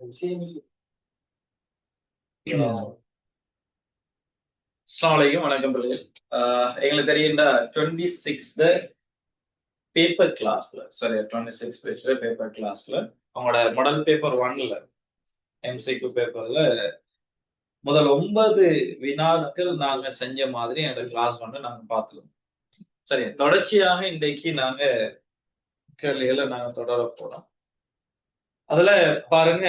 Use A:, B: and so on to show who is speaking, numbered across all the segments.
A: அஸ்ஸலாமு அலைக்கும் வணக்கம் பிள்ளைகள். எங்களுக்கு தெரியும்டா 26th பேப்பர் கிளாஸ்ல சரி 26 பேஜ்ல பேப்பர் கிளாஸ்ல அவங்களோட மாடல் பேப்பர் 1ல எம்சிக்யூ பேப்பர்ல முதல் 9 வினாக்கள் நாங்க செஞ்ச மாதிரி எங்க கிளாஸ் நாங்க பார்த்துருந்தோம். சரி, தொடர்ச்சியாக இன்றைக்கு நாங்க கேள்விகளை நாங்க தொடர போறோம். அதுல பாருங்க,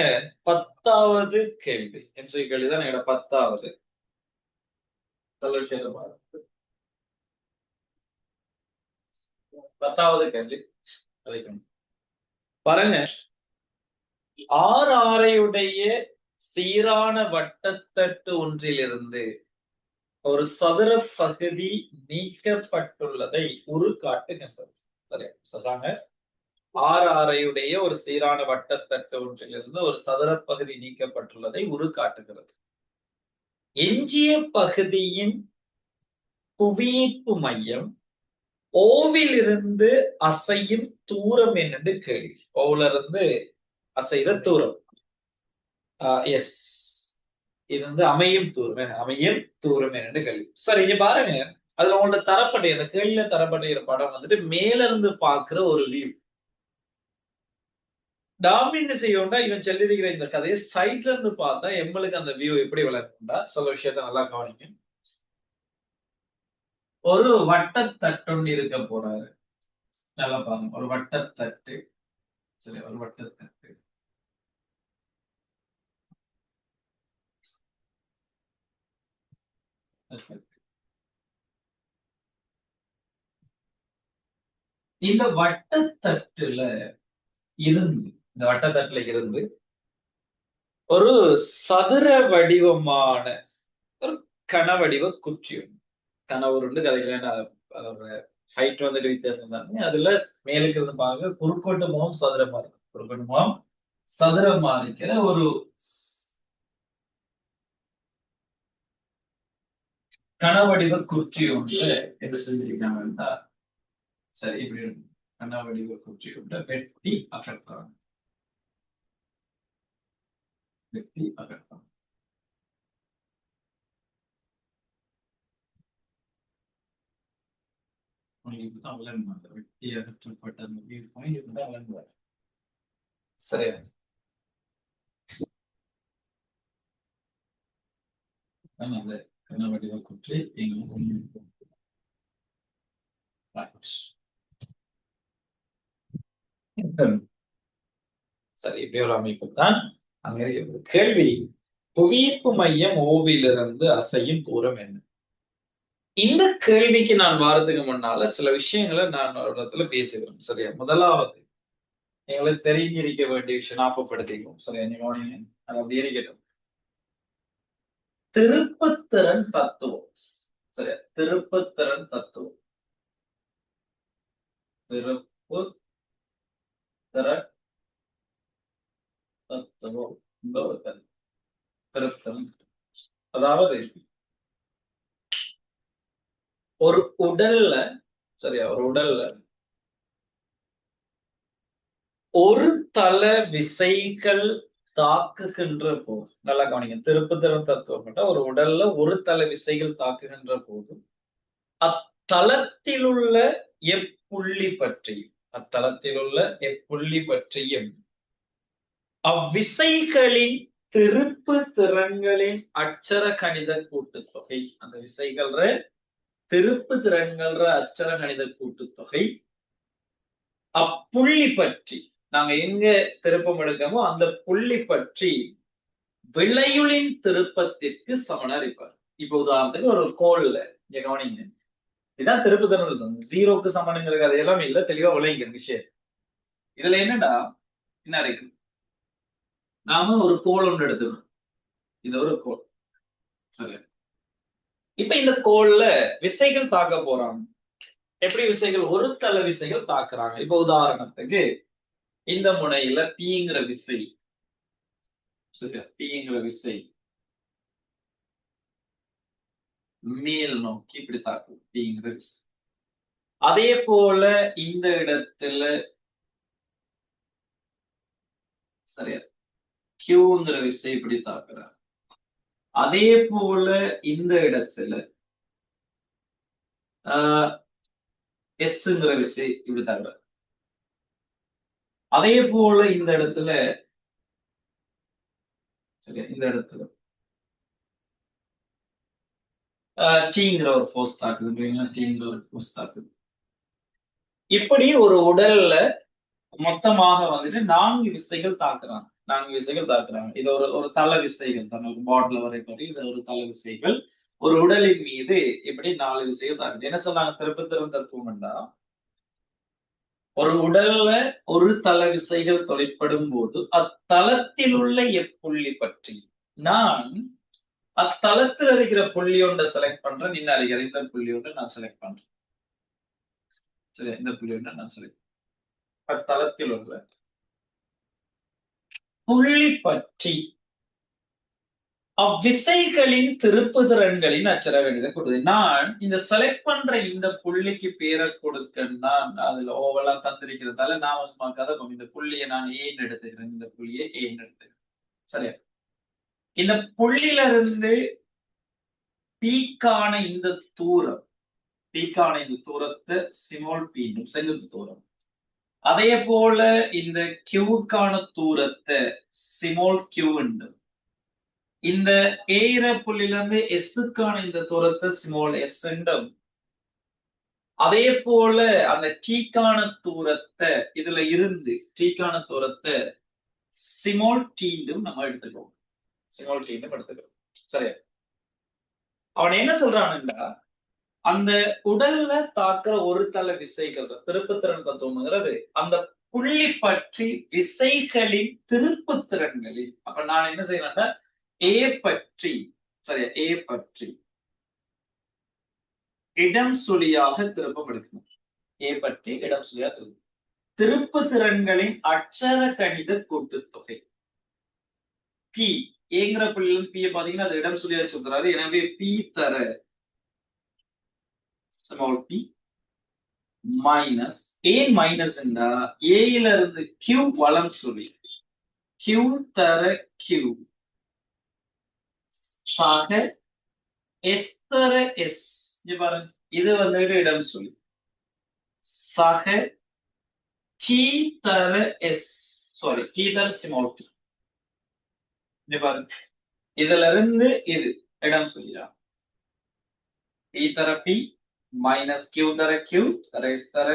A: 10வது கேள்வி எம்சிக்யூ கேள்வி தான் எங்களோட 10வது. தொடர்ச்சியாக பாருங்க, 10வது கேள்வி பாருங்க. ஆரையுடைய சீரான வட்டத்தட்டு ஒன்றிலிருந்து ஒரு சதுர பகுதி நீக்கப்பட்டுள்ளதை உருக்காட்டுகின்றது. சரியா சொல்றாங்க, ஆரையுடைய ஒரு சீரான வட்டத்தட்டு ஒன்றிலிருந்து ஒரு சதுர பகுதி நீக்கப்பட்டுள்ளதை உருக்காட்டுகிறது. எஞ்சிய பகுதியின் புவியீர்ப்பு மையம் ஓவிலிருந்து அசையும் தூரம் என்னன்னு கேள்வி. ஓவில இருந்து அசைகிற தூரம் எஸ், இது வந்து அமையும் தூரம் என்னன்னு கேள்வி. சரி, இங்க பாருங்க, அதுல உங்களோட தரப்பட்ட அந்த கேள்வியில தரப்பட்ட படம் வந்துட்டு மேல இருந்து பாக்குற ஒரு வியூ. டாமின் செய்யணும்னா இவன் சொல்லியிருக்கிற இந்த கதையை சைட்ல இருந்து பார்த்தா எம்மளுக்கு அந்த வியூ எப்படி விளக்கும்டா சில விஷயத்த நல்லா கவனிக்கும். ஒரு வட்டத்தட்டு இருக்க போறாரு. நல்லா பாருங்க, ஒரு வட்டத்தட்டு. சரி, ஒரு வட்டத்தட்டு. இந்த வட்டத்தட்டுல இருந்து ஒரு சதுர வடிவமான ஒரு கனவடிவ குச்சி, கனவுருண்டு கதைகள் அதோட ஹைட் வந்துட்டு வித்தியாசம் தானே. அதுல மேலுக்கு இருந்து பாருங்க, குறுக்கோட்டு முகம் சதுரமா இருக்கு. குறுக்கோட்டு முகம் சதுரமா இருக்கிற ஒரு கனவடிவ குச்சி ஒன்று என்ன செஞ்சிருக்காங்கன்னா, சரி இப்படி கனவடிவ குச்சி ஒன்று வெட்டி அகற்றாங்க. வெட்டி அகற்றப்பட்ட சரி, கனவடிவ குச்சி சரி, இப்படி ஒரு அமைப்பு தான் அங்க இருக்கிறது. கேள்வி, புவியீர்ப்பு மையம் ஓவிலிருந்து அசையும் தூரம் என்ன? இந்த கேள்விக்கு நான் வாரத்துக்கு முன்னால சில விஷயங்களை நான் ஒரு இடத்துல பேசுகிறேன். சரியா, முதலாவது எங்களுக்கு தெரிஞ்சிருக்க வேண்டிய விஷயம் ஞாபகப்படுத்திக்கும். சரியா, நீங்க அது அப்படி இருக்கட்டும். திருப்புத்திறன் தத்துவம். சரியா, திருப்புத்திறன் தத்துவம். திருப்புத்திறன் தத்துவம் திருத்தம். அதாவது ஒரு உடல்ல, சரியா, ஒரு உடல்ல ஒரு தள விசைகள் தாக்குகின்ற போது, நல்லா கவனிங்க, திருப்புத்திறன் தத்துவம் ஒரு உடல்ல ஒரு தள விசைகள் தாக்குகின்ற போது அத்தளத்திலுள்ள எப்புள்ளி பற்றியும் அவ்விசைகளின் திருப்பு திறன்களின் அட்சர கணித கூட்டுத்தொகை, அந்த விசைகள் திருப்பு திறன்கள் அட்சர கணித கூட்டுத்தொகை அப்புள்ளி பற்றி, நாங்க எங்க திருப்பம் எடுக்கமோ அந்த புள்ளி பற்றி விளையுளின் திருப்பத்திற்கு சமனா இருப்பார். இப்ப உதாரணத்துக்கு ஒரு கோல்ல இங்க கவனிங்க, இதான் திருப்பு திறன். ஜீரோக்கு சமனுங்கிற கதையெல்லாம் இல்ல, தெளிவா விளையுங்க விஷயம். இதுல என்னடா என்ன இருக்கு, நாம ஒரு கோல் ஒன்று எடுத்துக்கணும். இது ஒரு கோல். சரி, இப்ப இந்த கோல்ல விசைகள் தாக்க போறாங்க. எப்படி விசைகள்? ஒரு தள விசைகள் தாக்குறாங்க. இப்ப உதாரணத்துக்கு இந்த முனையில பீங்கிற விசை, சரியா, பீங்கிற விசை மேல் நோக்கி இப்படி தாக்கும், பீங்கிற விசை. அதே போல இந்த இடத்துல, சரியா, கியூங்கிற விசை இப்படி தாக்குறார். அதே போல இந்த இடத்துல எஸ்ங்கிற விசை இப்படி தாக்குறார். அதே போல இந்த இடத்துல சரி, இந்த இடத்துல டீங்கிற ஒரு ஃபோர்ஸ் தாக்குது. டீங்கிற ஒரு ஃபோர்ஸ் தாக்குது. இப்படி ஒரு உடல்ல மொத்தமாக வந்துட்டு 4 விசைகள் தாக்குறாங்க. 4 விசைகள் தாக்குறாங்க. இது ஒரு தள விசைகள் தான். பாட்ல வரைப்படி இது ஒரு தள விசைகள். ஒரு உடலின் மீது இப்படி 4 விசைகள் தாக்குது. என்ன சொன்னாங்க? திருப்பத்திறன் தத்துவம்னா ஒரு உடல்ல ஒரு தள விசைகள் தொலைப்படும் போது அத்தளத்தில் உள்ள எப்புள்ளி பற்றி நான் அத்தளத்தில் இருக்கிற புள்ளி ஒன்றை செலக்ட் பண்றேன். நீங்க அறிகிற இந்த புள்ளி ஒன்றை நான் செலக்ட் பண்றேன். சரி, இந்த புள்ளி ஒன்றை நான் செலக்ட் அத்தளத்தில் உள்ள புள்ளி பற்றி அவ்விசைகளின் திருப்புதிறன்களின் அச்சரகணித கொடுது. நான் இந்த செலக்ட் பண்ற இந்த புள்ளிக்கு பேரை கொடுக்கன்னா அதுல ஓவெல்லாம் தந்திருக்கிறதால நாம கதை இந்த புள்ளியை நான் ஏன்னு எடுத்துக்கிறேன். இந்த புள்ளியை ஏன்னு எடுத்துக்கிறேன். சரியா? இந்த புள்ளியில இருந்து பீக்கான இந்த தூரம், பீக்கான இந்த தூரத்தை சிமோல் பீண்டும் செங்குத்து தூரம். அதே போல இந்த கியூக்கான தூரத்தை சிமோல் கியூ உண்டு. இந்த ஏற புள்ளில இருந்து எஸ்ஸுக்கான இந்த தூரத்தை ஸ்மால் எஸ் என்றும், அதே போல அந்த டீக்கான தூரத்தை இதுல இருந்து டீக்கான தூரத்தை சிமோல் டீண்டும் நம்ம எடுத்துக்கிறோம். சிமோல் டீண்டும் எடுத்துக்கிறோம். சரியா? அவன் என்ன சொல்றானுன்னா அந்த உடல்ல தாக்குற ஒரு தள விசைகள் திருப்புத்திறன் தத்துவம்ங்கிறது அந்த புள்ளி பற்றி விசைகளின் திருப்புத்திறன்களில். அப்ப நான் என்ன செய்யறேன்னா ஏ பற்றி, சரியா, ஏ பற்றி இடம் சுழியாக திருப்பம் எடுக்கணும். ஏ பற்றி இடம் சுழியாக திருப்பம். திருப்பு திறன்களின் அட்சர கணித கூட்டுத்தொகை பி. ஏங்கிற புள்ளியிலிருந்து பி பாத்தீங்கன்னா அது இடம் சுழியாக சொல்றாரு. எனவே பி தர பி மைனஸ் ஏன் மைனஸ் என்றா ஏல இருந்து கியூ வலம் சுழி கியூ தர கியூ சாக எஸ் தர எஸ். பாருங்க, இது வந்துட்டு இடம் சொல்லி சக டி தர எஸ், சாரி டி தர ஸ்மால் டி. பாருங்க, இதுல இருந்து இது இடம் சொல்லியா பி தர பி மைனஸ் கியூ தர கியூ தர எஸ் தர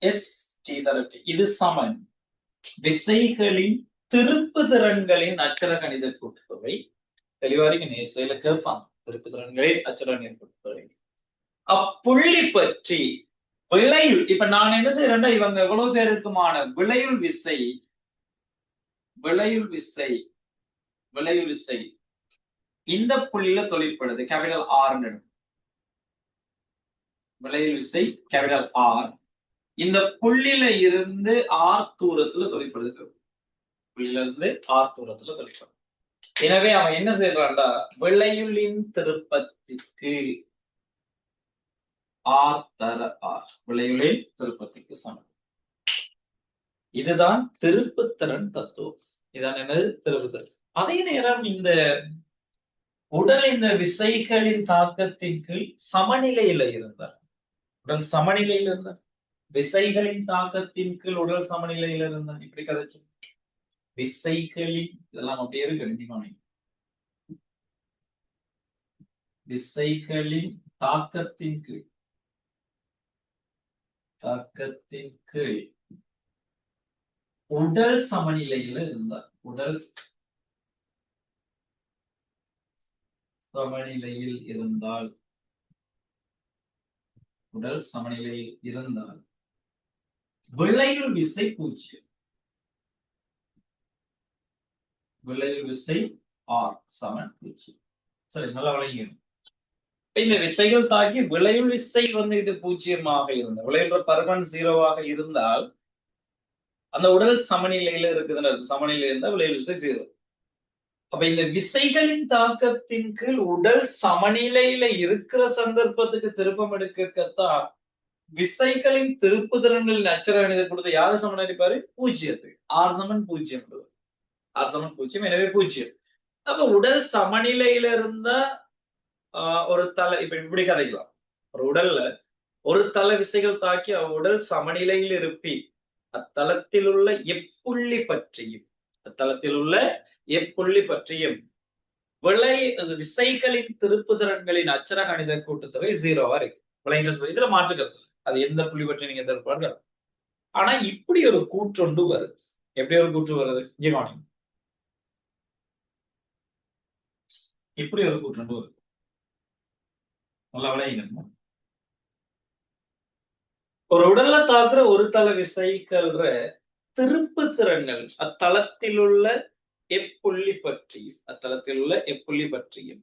A: எஸ் டி தர டி. இது சமன் விசைகளின் திருப்பு திறன்களின் அச்சர கணித கூட்டுத்தொகை. தெளிவாரிக்கு நேசையில கேட்பாங்க திருப்பு திறன்களின் அச்சர கணித கூட்டுத்தொகை. அப்புள்ளி பற்றி விளையுள். இப்ப நான் என்ன செய்யறேன்னா இவங்க எவ்வளவு பேருக்குமான விளையுள் விசை, விளையுள் விசை, விளையுள் விசை இந்த புள்ளியில தொழிற்படுது. Capital R. விளையுள் விசை கேபிட்டல் ஆர் இந்த புள்ளியில இருந்து ஆர் தூரத்துல தொழிற்படுது. புள்ளியில இருந்து ஆர் தூரத்துல தொழிற்படுது. எனவே அவன் என்ன செய்யறான்டா விளையுளின் திருப்பத்திற்கு ஆர் தர ஆர், விளையுளின் திருப்பத்திற்கு சமம். இதுதான் திருப்புத்திறன் தத்துவம். இதான் என்னது? திருப்புத்திறன். அதே நேரம் இந்த உடல் இந்த விசைகளின் தாக்கத்தின் கீழ் சமநிலையில இருந்தார். உடல் சமநிலையில் இருந்தார். விசைகளின் தாக்கத்தின் கீழ் உடல் சமநிலையில இருந்தார். இப்படி கதைச்சு விசைகளின் இதெல்லாம் அப்படியே இருக்கு. விசைகளின் தாக்கத்தின் கீழ், தாக்கத்தின் கீழ் உடல் சமநிலையில இருந்தார். உடல் சமநிலையில் இருந்தால், உடல் சமநிலையில் இருந்தால் விளையுள் விசை 0. விளையுள் விசை ஆர் சமன் 0. சரி, நல்லா விளங்கிடும். இந்த விசைகள் தாக்கி விளையுள் விசை வந்து இது 0 இருந்தால், விளையுள் பர்மனன்ட் 0 இருந்தால் அந்த உடல் சமநிலையில இருக்குதுன்னு, சமநிலையில இருந்தா விளையுள் விசை 0. அப்ப இந்த விசைகளின் தாக்கத்தின் கீழ் உடல் சமநிலையில இருக்கிற சந்தர்ப்பத்துக்கு திருப்பம் எடுக்கத்தான் விசைகளின் திருப்புதிறன்களின் அச்சர கணித கொடுத்து யாரு சமன் அடிப்பாரு? 0. ஆர் சமன் 0. R சமன் 0, எனவே 0. அப்ப உடல் சமநிலையில இருந்தா ஒரு தலை இப்ப இப்படி கதைக்கலாம். ஒரு உடல்ல ஒரு தல விசைகள் தாக்கி அவ்வுடல் சமநிலையில் இருப்பி அத்தலத்தில் உள்ள எப்புள்ளி பற்றியும் விளை விசைகளின் திருப்புதிறன்களின் அச்சர கணித கூட்டுத்தொகை 0வா இருக்கு. விளைஞர் இதுல மாற்று கருத்து, அது எந்த புள்ளி பற்றி நீங்க எதிர்பார்க்க. ஆனா இப்படி ஒரு கூற்றொண்டு வருது. எப்படி ஒரு கூற்று வருது? இப்படி ஒரு கூற்றொண்டு வருது. நல்லா விளையுங்க. ஒரு உடல்ல தாக்குற ஒரு தல விசைகள்ற திருப்பு திறன்கள் அத்தளத்தில் உள்ள எப்புள்ளி பற்றியும்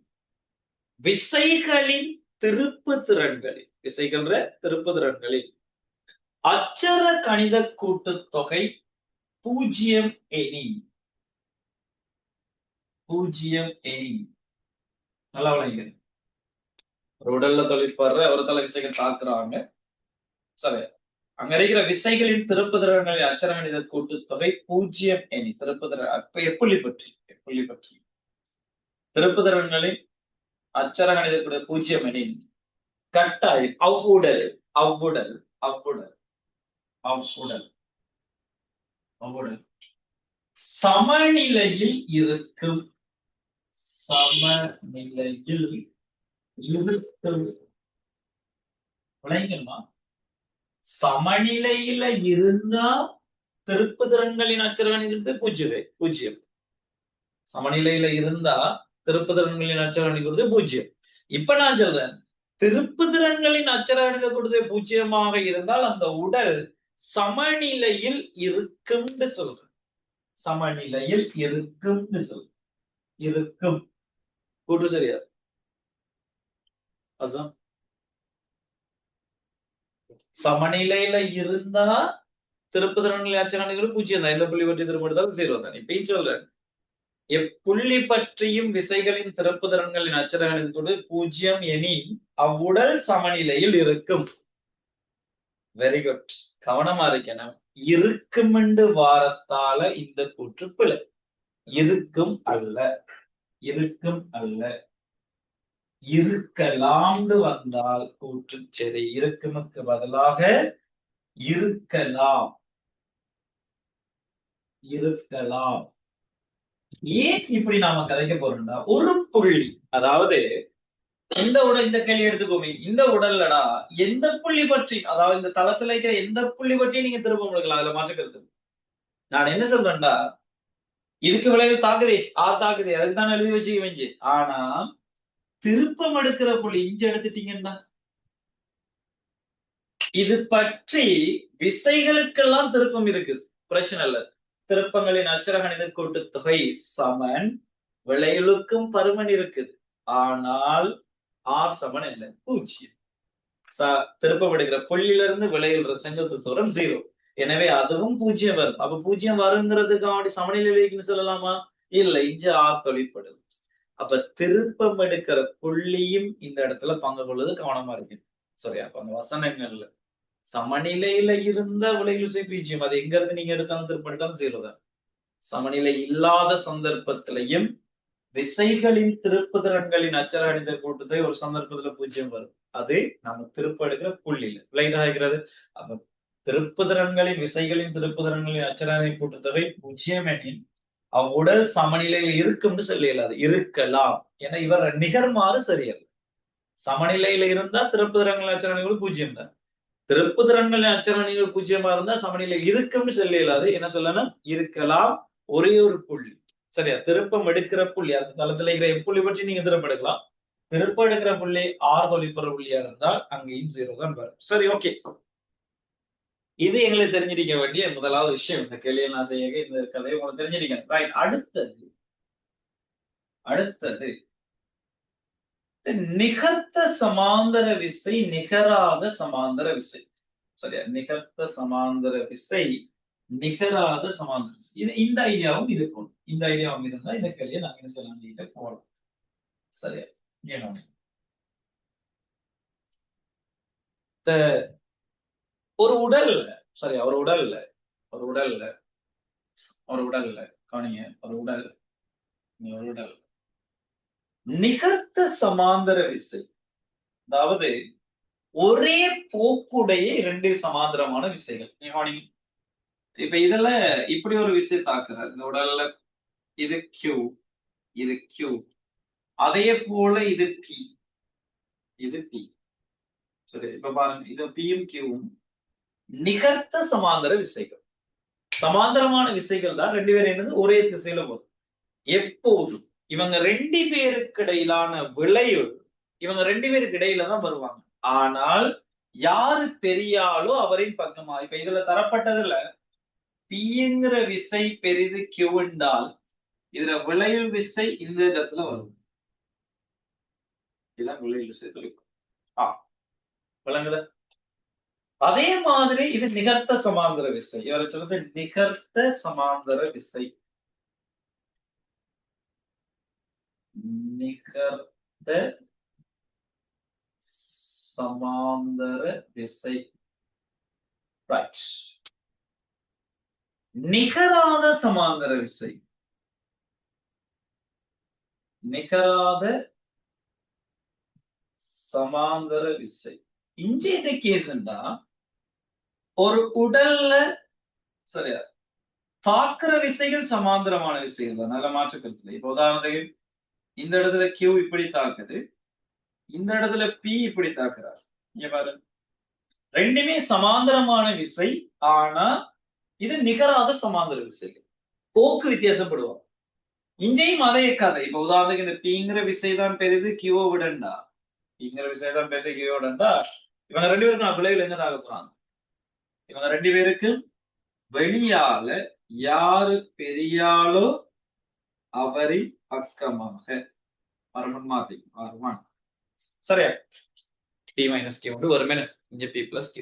A: விசைகளின் திருப்பு திறன்களில் அச்சர கணித கூட்டுத்தொகை 0 எனில் நல்லா விளங்க. ஒரு உடல்ல தொழிற்படுற ஒரு தல விசைகள் தாக்குறாங்க, சரி, அங்க இருக்கிற விசைகளின் திருப்புதிறன்களின் அச்சர கணித கூட்டுத்தொகை 0 எனில் எப்புள்ளி பற்றி திருப்புதிறன்களின் அச்சர கணித கூட 0 எனில் கட்டாயம் அவ்வுடல் சமநிலையில் இருக்கும். சமநிலையில இருந்தா திருப்புதிறன்களின் அச்சர கணிதத்தை 0. சமநிலையில இருந்தா திருப்புதிறன்களின் அச்சர கணிதத்தை 0. இப்ப நான் சொல்றேன், திருப்புதிறன்களின் அச்சர கணித கூட்டுத்தொகை 0ஆக இருந்தால் அந்த உடல் சமநிலையில் இருக்கும்னு சொல்றேன். இருக்கும் கூட்டு சரியா? சமநிலையில இருந்தா திருப்புதிறன்களின் அச்சர கணிதங்கள் 0 தான். எந்த புள்ளி பற்றி திருப்படுத்தாலும் 0 தான். இப்ப சொல்றேன், எப்புள்ளி பற்றியும் விசைகளின் திருப்புதிறன்களின் அச்சர கணிதத்தோடு 0 எனில் அவ்வுடல் சமநிலையில் இருக்கும். வெரி குட், கவனமா இருக்கணும். இருக்கும் என்று வாரத்தால இந்த கூற்று பிழை. இருக்கும் அல்ல, இருக்கலாம்னு வந்தால் கூற்று சரி. இருக்குமுக்கு பதிலாக இருக்கலாம். ஏன் இப்படி நாம கதைக்க போறோம்னா, ஒரு புள்ளி, அதாவது இந்த கேள்வி எடுத்துக்கோமே, இந்த உடல்லடா எந்த புள்ளி பற்றி, அதாவது இந்த தளத்துல இருக்கிற எந்த புள்ளி பற்றி நீங்க திரும்ப எடுக்கலாம், அதுல மாற்றுக்கிறது. நான் என்ன சொல்றேன்டா, இதுக்கு விளைவு தாக்குதே தாக்குதே, அதுக்குதான் எழுதி வச்சுக்க வேண்டி. ஆனா திருப்பம் எடுக்கிற புள்ளி இஞ்ச எடுத்துட்டீங்கன்னா, இது பற்றி விசைகளுக்கெல்லாம் திருப்பம் இருக்குது, பிரச்சனை இல்ல. திருப்பங்களின் அச்சர கணித கூட்டுத்தொகை சமன் விளைவுக்கும் பருமன் இருக்குது. ஆனால் R சமன் இல்லை, 0. திருப்பம் எடுக்கிற புள்ளியிலிருந்து விளைவுற செங்குத்து தூரம் 0. எனவே அதுவும் 0 வரும். அப்ப 0 வருங்கிறதுக்கு சமநிலை சொல்லலாமா? இல்லை, இஞ்ச R தொழிற்படுது. அப்ப திருப்பம் எடுக்கிற புள்ளியும் இந்த இடத்துல பங்கு கொள்வது கவனமா இருக்கு. சரியா? அப்ப அந்த வசனங்கள்ல சமநிலையில இருந்த விளைவு 0, அது எங்க இருந்து நீங்க எடுத்தாலும் திருப்பம் எடுத்தாலும் 0 தான். சமநிலை இல்லாத சந்தர்ப்பத்திலையும் விசைகளின் திருப்புதிறன்களின் அச்சர கணித கூட்டுத்தொகை ஒரு சந்தர்ப்பத்துல 0 வரும். அது நம்ம திருப்ப எடுக்கிற புள்ளியில லைட் ஆகிறது. அப்ப திருப்புதிறன்களின் விசைகளின் திருப்புதிறன்களின் அச்சர கணித கூட்டுத்தொகை 0 எனில் அவ்வுடல் சமநிலையில் இருக்கும்னு சொல்ல இயலாது, இருக்கலாம். ஏன்னா இவர் நிகர்மாறு சரியல்ல. சமநிலையில இருந்தா திருப்புதிறன்களின் அச்சர கணிதங்கள் 0 தான். திருப்புதிறன்களின் அச்சர கணிதங்கள் 0 இருந்தா சமநிலை இருக்கும்னு சொல்ல இயலாது. என்ன சொல்லணும்? இருக்கலாம், ஒரே ஒரு புள்ளி. சரியா? திருப்பம் எடுக்கிற புள்ளி, அந்த தளத்துல இருக்கிற எப்புள்ளி பற்றி நீங்க திருப்பம் எடுக்கலாம். திருப்பம் எடுக்கிற புள்ளி R தொழிற்படுற புள்ளியா இருந்தால் அங்கேயும் 0 தான் வரும். சரி, ஓகே. இது எங்களுக்கு தெரிஞ்சிருக்க வேண்டிய முதலாவது விஷயம். இந்த கேள்வியை நான் செய்ய இந்த கதையை உங்களுக்கு தெரிஞ்சிருக்கேன். ரைட். அடுத்தது நிகர்த்த சமாந்தர விசை, நிகராத சமாந்தர விசை. சரியா? நிகர்த்த சமாந்தர விசை, நிகராத சமாந்தர விசை. இந்த ஐடியாவும் இருக்கும். இந்த ஐடியாவும் இருந்தா இந்த கேள்வியை நாங்க என்ன சொல்லலாம் போகலாம். சரியா? ஒரு உடல்ல, சரியா, ஒரு உடல்ல கவனிங்க, ஒரு உடல் நிகர்த்த சமாந்தர விசை, அதாவது ஒரே போக்குடைய இரண்டு சமாந்தரமான விசைகள். கவனிங்க, இப்ப இதுல இப்படி ஒரு விசை தாக்குறாரு இந்த உடல்ல. இது Q, இது Q. அதே போல இது P, இது P. சரி, இப்ப பாருங்க, இது P-யும் Q-வும் நிகர்த்த சமாந்தர விசைகள். சமாந்தரமான விசைகள் தான் ரெண்டு பேரும் என்னது ஒரே திசையில வரும். எப்போதும் இவங்க ரெண்டு பேருக்கு இடையிலான விளைவு இவங்க ரெண்டு பேருக்கு இடையில தான் வருவாங்க. ஆனால் யாரு பெரியாலோ அவரின் பக்கமா. இப்ப இதுல தரப்பட்டதுல Pங்கிற விசை பெரிது Q என்றால் இதுல விளைவு விசை இந்த இடத்துல வரும். இதுதான் விளைவு விசை தொழில். விளங்குதா? அதே மாதிரி இது நிகர்த்த சமாந்தர விசை. இவரை சொல்றது நிகர்த்த சமாந்தர விசை. நிகர்த்த சமாந்தர விசை. ரைட். நிகராத சமாந்தர விசை. நிகராத சமாந்தர விசை. இங்க என்ன கேஸ்ண்டா, ஒரு உடல்ல சரியா தாக்குற விசைகள் சமாந்தரமான விசைகள் தான், நல்ல மாற்றுக்கிறது. இப்ப உதாரணத்துக்கு இந்த இடத்துல Q இப்படி தாக்குது, இந்த இடத்துல P இப்படி தாக்குறாரு. இங்க பாரு, ரெண்டுமே சமாந்தரமான விசை, ஆனா இது நிகராத சமாந்தர விசைகள். போக்கு வித்தியாசப்படுவாங்க. இங்கேயும் அதே கதை. இப்ப உதாரணத்துக்கு இந்த Pங்கிற விசைதான் பெரிது Q விடண்டா, Pங்கிற விசைதான் பெரிது Q விடண்டா, இவங்க ரெண்டு பேருக்கும் நான் விளைவில் என்ன தாக்க போறாங்க? இவங்க ரெண்டு பேருக்கு வெளியால யாரு பெரியாலோ அவரின் பக்கமாக சரியா P மைனஸ் Q ஒரு மினிட் இங்க P பிளஸ் Q.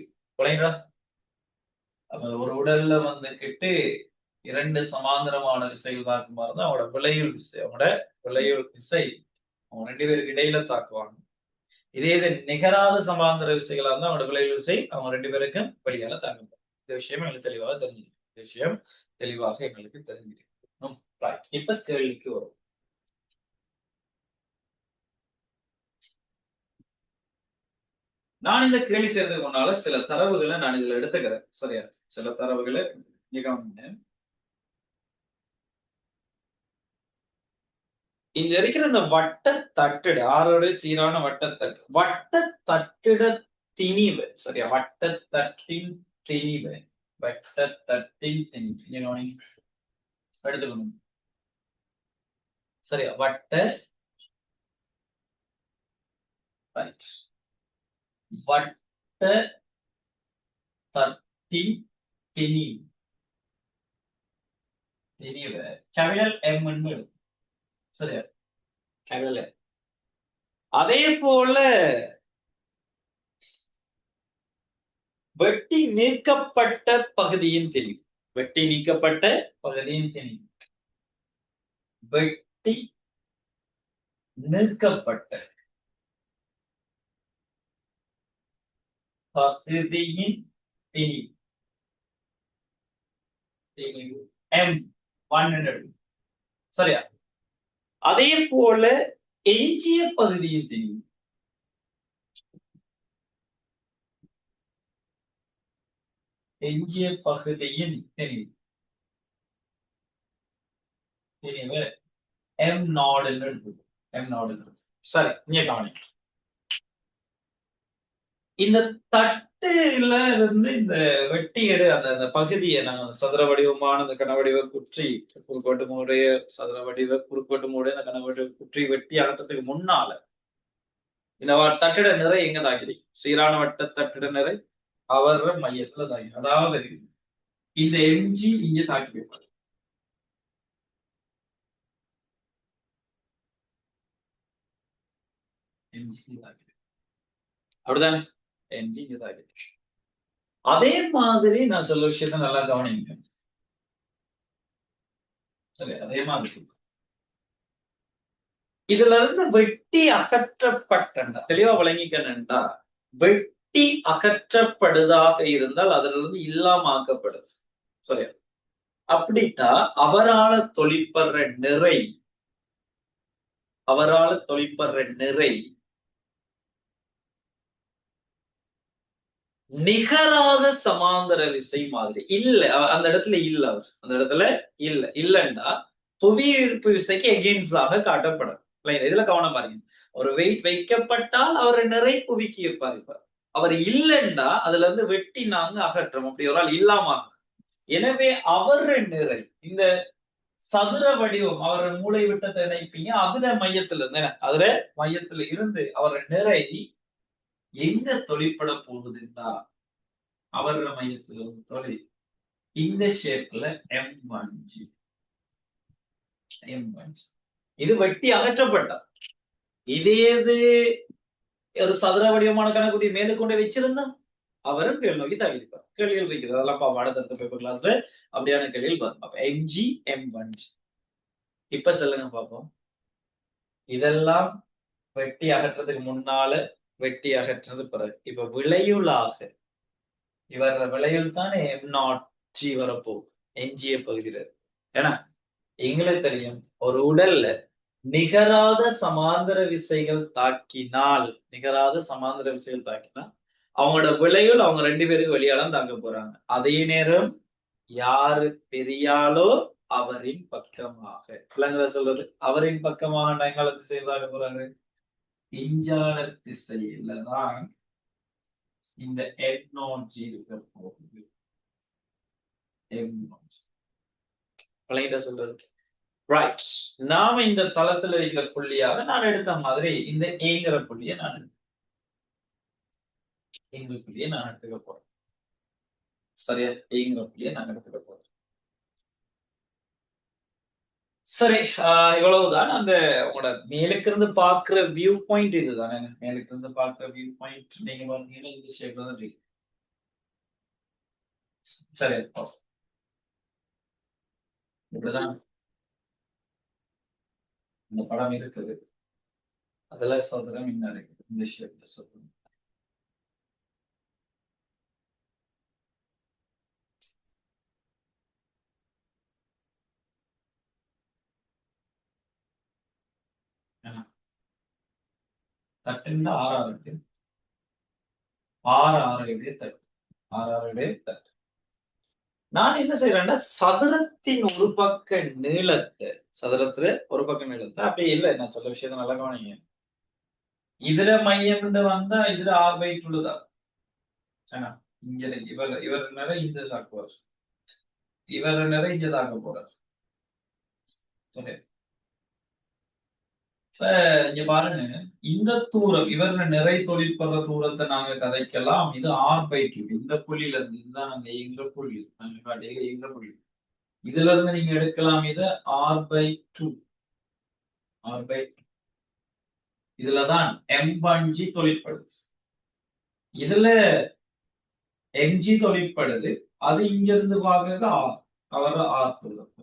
A: ஒரு உடல்ல வந்துகிட்டு இரண்டு சமாந்தரமான விசைகள் தாக்குமாறு தான் அவனோட விளையுள் விசை. அவங்க ரெண்டு பேருக்கு இடையில தாக்குவாங்க. இதே இது நிகராத சமாந்தர விசைகளா இருந்தா அவனோட விளையுள் விசை அவங்க ரெண்டு பேருக்கும் வெளியால தாங்க. இந்த விஷயம் எங்களுக்கு தெளிவாக தெரிஞ்சிருக்கும். இப்ப கேள்விக்கு வரும். நான் இந்த கேள்வி செய்யறதுக்கு முன்னால சில தரவுகளை நான் இதுல எடுத்துக்கிறேன். சரியா, சில தரவுகளை இங்க இருக்கிற இந்த வட்ட தட்டிட ஆறோட சீரான வட்டத்தட்டு, வட்ட தட்டிட திணிவு. சரியா, வட்டத்தட்டின் திணிவு, வட்டத்தட்டின் திணிவு எடுத்துக்கணும். சரியா, வட்ட வட்ட தட்டின் திணிவு கேபிட்டல் M ன்னு எடுக்கும். சரியா, கேபிட்டல். அதே போல வெட்டி நீக்கப்பட்ட பகுதியின் திணிவு, வெட்டி நீக்கப்பட்ட பகுதியின் திணிவு, வெட்டி நீக்கப்பட்ட பகுதியின் திணிவு M1 சரியா. அதே போல எஞ்சிய பகுதியின் திணிவு, எஞ்சிய பகுதியின் திணிவு M0 சரி. இங்க கவனி, இந்த தட்டுல இருந்து இந்த வெட்டி எடு அந்த பகுதியை நாங்க சதுர வடிவமான அந்த கனவடிவ குற்றி குறுக்கோட்டு மூடைய சதுர வடிவ குறுக்கோட்டு மூடைய அந்த கனவடிவ குற்றி வெட்டி அகற்றத்துக்கு முன்னால இந்த தட்டிட நிறை எங்க தாக்கிது? சீரான வட்ட தட்டிட நிறை அவர மையத்துல தாக்கி, அதாவது இந்த எம்ஜி இங்க தாக்கி வைப்பாரு. அப்படிதானே? எம்ஜி இங்க தாக்கி. அதே மாதிரி நான் சொல்ல விஷயத்த நல்லா கவனிங்க. சரி, அதே மாதிரி இதுல இருந்து வெட்டி அகற்றப்பட்ட தெளிவா விளங்கிக்கணும்டா, வெட்டி அகற்றப்படுதாக இருந்தால் அதுல இருந்து இல்லாம ஆக்கப்படுது. சரியா, அப்படிட்டா அவரால தொழிற்படுற நிறை நிகராத சமாந்தர விசை மாதிரி இல்ல. அந்த இடத்துல இல்ல. அந்த இடத்துல இல்லன்னா புவியீர்ப்பு விசைக்கு எகெயின்ஸ்டாக காட்டப்படும். இதுல கவனம் பாருங்க. ஒரு வெயிட் வைக்கப்பட்டால் அவர் நிறை புவிக்கு ஈர்ப்பார். அவர் இல்லைன்னா அதுல இருந்து வெட்டி நாங்க அகற்றோம். அப்படி ஒரு ஆள் இல்லாம. எனவே அவர் நிறை இந்த சதுர வடிவம் அவர் மூளை விட்டத்தை நினைப்பீங்க. அதுல மையத்துல இருந்து அவர் நிறை எங்க தொழிற்பட போகுதுன்னா அவர் மையத்துல ஒரு தொழில் இந்த ஷேப்ல M1G. இது வெட்டி அகற்றப்பட்டார். இது ஒரு சதுர வடிவமான கணக்குடி மேலே கொண்டு வச்சிருந்தா அவரும் கீழ் நோக்கி தவிர்ப்பார். கேள்விகள் இருக்குது. அதெல்லாம் அடுத்த பேப்பர் கிளாஸ்ல அப்படியான கேள்விகள் வரும். அப்ப MG M1G. இப்ப சொல்லுங்க பாப்போம். இதெல்லாம் வெட்டி அகற்றதுக்கு முன்னால, வெட்டி அகற்றது பிறகு. இப்ப விளையுளாக இவர் விளையுள் தானே M0G வரப்போகுது. எஞ்சிய பகுதியில. ஏன்னா எங்களுக்கு தெரியும் ஒரு உடல்ல நிகராத சமாந்தர விசைகள் தாக்கினால் அவங்களோட விளைவுல அவங்க 2 பேருக்கு வெளியாலும் தாங்க போறாங்க. அதே நேரம் யாரு பெரியாலோ அவரின் பக்கமாக. பிள்ளைங்களை சொல்றது அவரின் பக்கமாக எங்கால திசையில் தாங்க போறாங்க. இஞ்சால திசையில தான் இந்த M0G இருக்க போகுது. சொல்றது ரைட். நாம இந்த தளத்துல இருக்கிற புள்ளியாக நான் எடுத்த மாதிரி இந்த ஏங்கிற புள்ளியை நான் எடுத்துக்க போறேன். சரியா? ஏங்கிற புள்ளியை நான் எடுத்துக்க போறேன். சரி, இவ்வளவுதான். அந்த உங்களோட மேலுக்கு இருந்து பாக்குற வியூ பாயிண்ட் இதுதானே. மேலுக்கு இருந்து பாக்குற வியூ பாயிண்ட் நீங்க பாத்தீங்கன்னா இந்த ஷேப்ல தான் இருக்கு. சரி, இப்படிதான் இந்த படம் இருக்குது. அதுல சொல்றேன் என்ன இருக்குது இந்த ஷேப்ல சொல்றேன். தட்டுன்னா 6 தட்டு. நான் என்ன செய்யறேன்னா சதுரத்தின் ஒரு பக்க நீளத்தை அப்படியே இல்லை. நான் சொல்ல விஷயத்த நல்லா கவனிங்க. இதுல மையம் வந்தா இதுல R/2 தான். இங்க இவர் நிறைய இந்த சாக்குவார். இவர் நிறைய இங்க தாக்க போறார். சரி, இங்க பாருங்க. இந்த தூரம் இவர் நிறை தொழிற்படுற தூரத்தை நாங்க கதைக்கலாம். இது R/2. இந்த புள்ளியில இருந்து இதுதான் நாங்க எங்க புள்ளி எங்க புள்ளி. இதுல இருந்து நீங்க எடுக்கலாம். இது R/2. இதுலதான் M1G தொழிற்படுது. இதுல MG தொழிற்படுது. அது இங்க இருந்து பாக்குறது அவர் R தூரம்.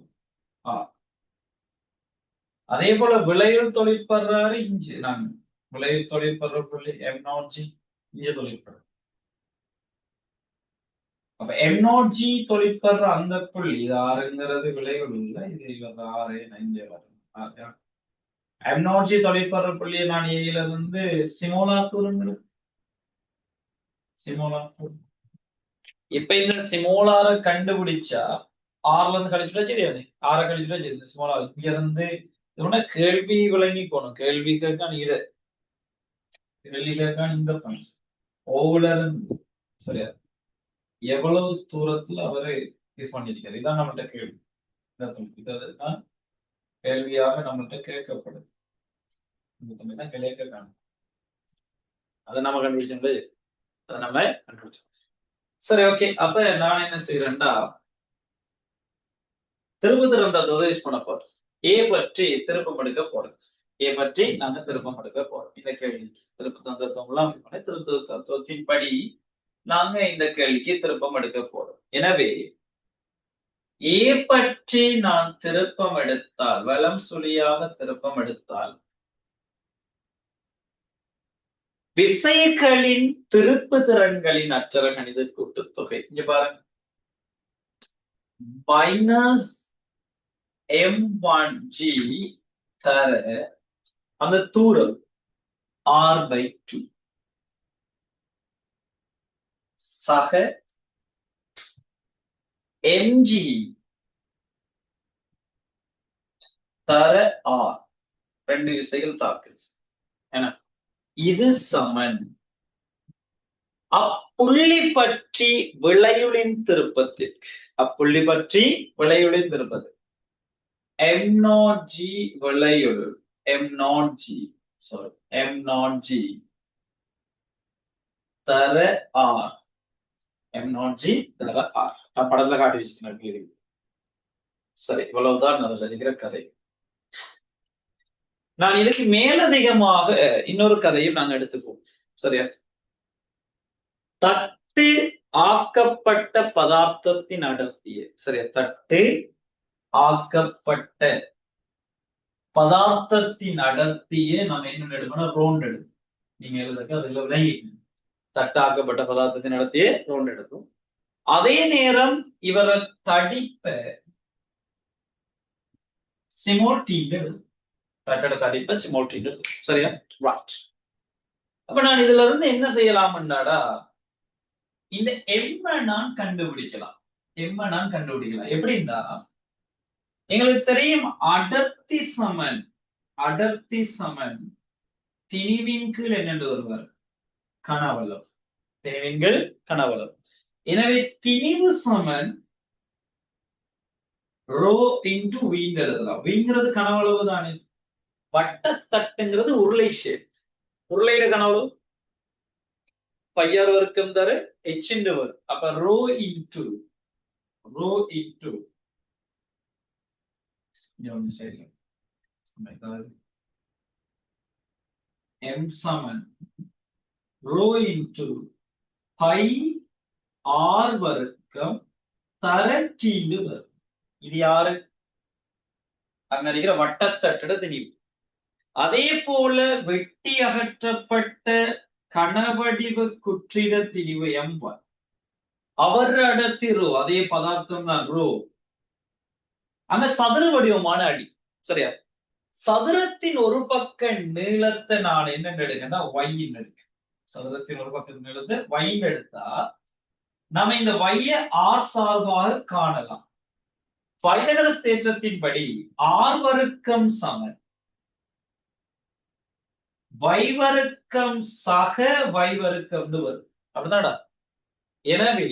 A: அதே போல விளைவில் தொழிற்படுறாரு இஞ்சு. நான் விளைவில் தொழிற்படுற புள்ளி M0G இங்க தொழிற்படுற. அப்ப M0G தொழிற்படுற அந்த புள்ளி இது ஆறுங்கிறது விளைவில் இல்லை. இது இவர் 6 9 வரும். M0G தொழிற்படுற புள்ளியை நான் ஏல இருந்து சிமோலார் இப்ப இந்த சிமோலார கண்டுபிடிச்சா ஆறுல இருந்து கழிச்சுட்டா சரியாது. 6 கழிச்சுட்டா சரி. சிமோலார் இங்க இருந்து கேள்வி விளங்கி போகணும். கேள்வி கேட்கான் இது இந்த பாயிண்ட் ஓவுல இருந்து சரியா எவ்வளவு தூரத்துல அவரு இது பண்ணிருக்காரு. இதான் நம்மகிட்ட கேள்வி. இதுதான் கேள்வியாக நம்மகிட்ட கேட்கப்படுது. தான் கேட்க காணும். அதை நம்ம கண்டுபிடிச்சோம். அதை நம்ம கண்டுபிடிச்சோம். சரி, ஓகே. அப்ப நான் என்ன செய்யறேன்டா திரும்ப யூஸ் பண்ண போறேன். ஏ பற்றி திருப்பம் எடுக்க போறேன். ஏ பற்றி நாங்க திருப்பம் எடுக்க போறோம். இந்த கேள்விக்கு திருப்பு தத்துவத்தின் படி நாங்க இந்த கேள்விக்கு திருப்பம் எடுக்க போறோம். எனவே ஏ பற்றி நான் திருப்பம் எடுத்தால், வலம் சுழியாக திருப்பம் எடுத்தால் விசைகளின் திருப்பு திறன்களின் அச்சர கணித கூட்டுத்தொகை. இங்க பாருங்க. மைனஸ் m1g தர அந்த தூரம் r/2 சக mg தர r ரெண்டு விசைகள் தாக்குது. இது சமன் அப்புள்ளி பற்றி விளையுளின் திருப்பத்திற்கு m0g விளையுள் m0g தர r m0g தர r நான் படத்துல காட்டி வச்சுக்கிறேன். சரி, இவ்வளவுதான் அதுல இருக்கிற கதை. நான் இதுக்கு மேலதிகமாக இன்னொரு கதையும் நாங்க எடுத்துப்போம். சரியா? தட்டு ஆக்கப்பட்ட பதார்த்தத்தின் அடர்த்தியை, சரியா, தட்டு ஆக்கப்பட்ட பதார்த்தத்தின் அடர்த்தியை நம்ம என்ன எடுக்கணும்? ரோண்ட் எடுக்கும். நீங்க எழுதுக்கு அதுல விளங்கி தட்டாக்கப்பட்ட பதார்த்தத்தின் அடர்த்தியை ரோண்ட் எடுக்கும். அதே நேரம் இவரை தடிப்ப சிமோல்டீன் எழுதும். தட்டோட தடிப்ப சிமோல்டீன் எழுதும். சரியா? ரைட். அப்ப நான் இதுல இருந்து என்ன செய்யலாம்டாடா, இந்த எம்ம நான் கண்டுபிடிக்கலாம். எப்படின்னா, எங்களுக்கு தெரியும் அடர்த்தி சமன் திணிவின் கீழ் என்னென்று வருவார்? கனவளவு. திணிவின் கீழ் கனவளவு. எனவே திணிவு சமன் ரோ இன்டு வீங்க எழுதலாம். வீங்கிறது கனவளவு தானே. வட்டத்தட்டுங்கிறது உருளை ஷேப். உருளையிட கனவளவு பையார் வர்க்கம் தர h வரும். அப்ப row into m Saman row into by r வர்க்கம் தர t வரும். இது யாரு? அங்க இருக்கிற வட்டத்தட்டோட திணிவு. அதே போல வெட்டி அகற்றப்பட்ட கனவடிவ குற்றிட திணிவு m1. அவர் அடர்த்தி ரோ, அதே பதார்த்தம் தான் ரோ. அங்க சதுர வடிவமான அடி. சரியா? சதுரத்தின் ஒரு பக்க நீளத்தை நான் என்ன எடுக்கன்னா y எடுக்க. சதுரத்தின் ஒரு பக்கத்தின் நீளத்தை y எடுத்தா நம்ம இந்த y r சார்பாக காணலாம். பைதகரஸ் தேற்றத்தின்படி r வர்க்கம் சமன் y வர்க்கம் சக y வர்க்கம்னு வரும். அப்படிதான்டா. எனவே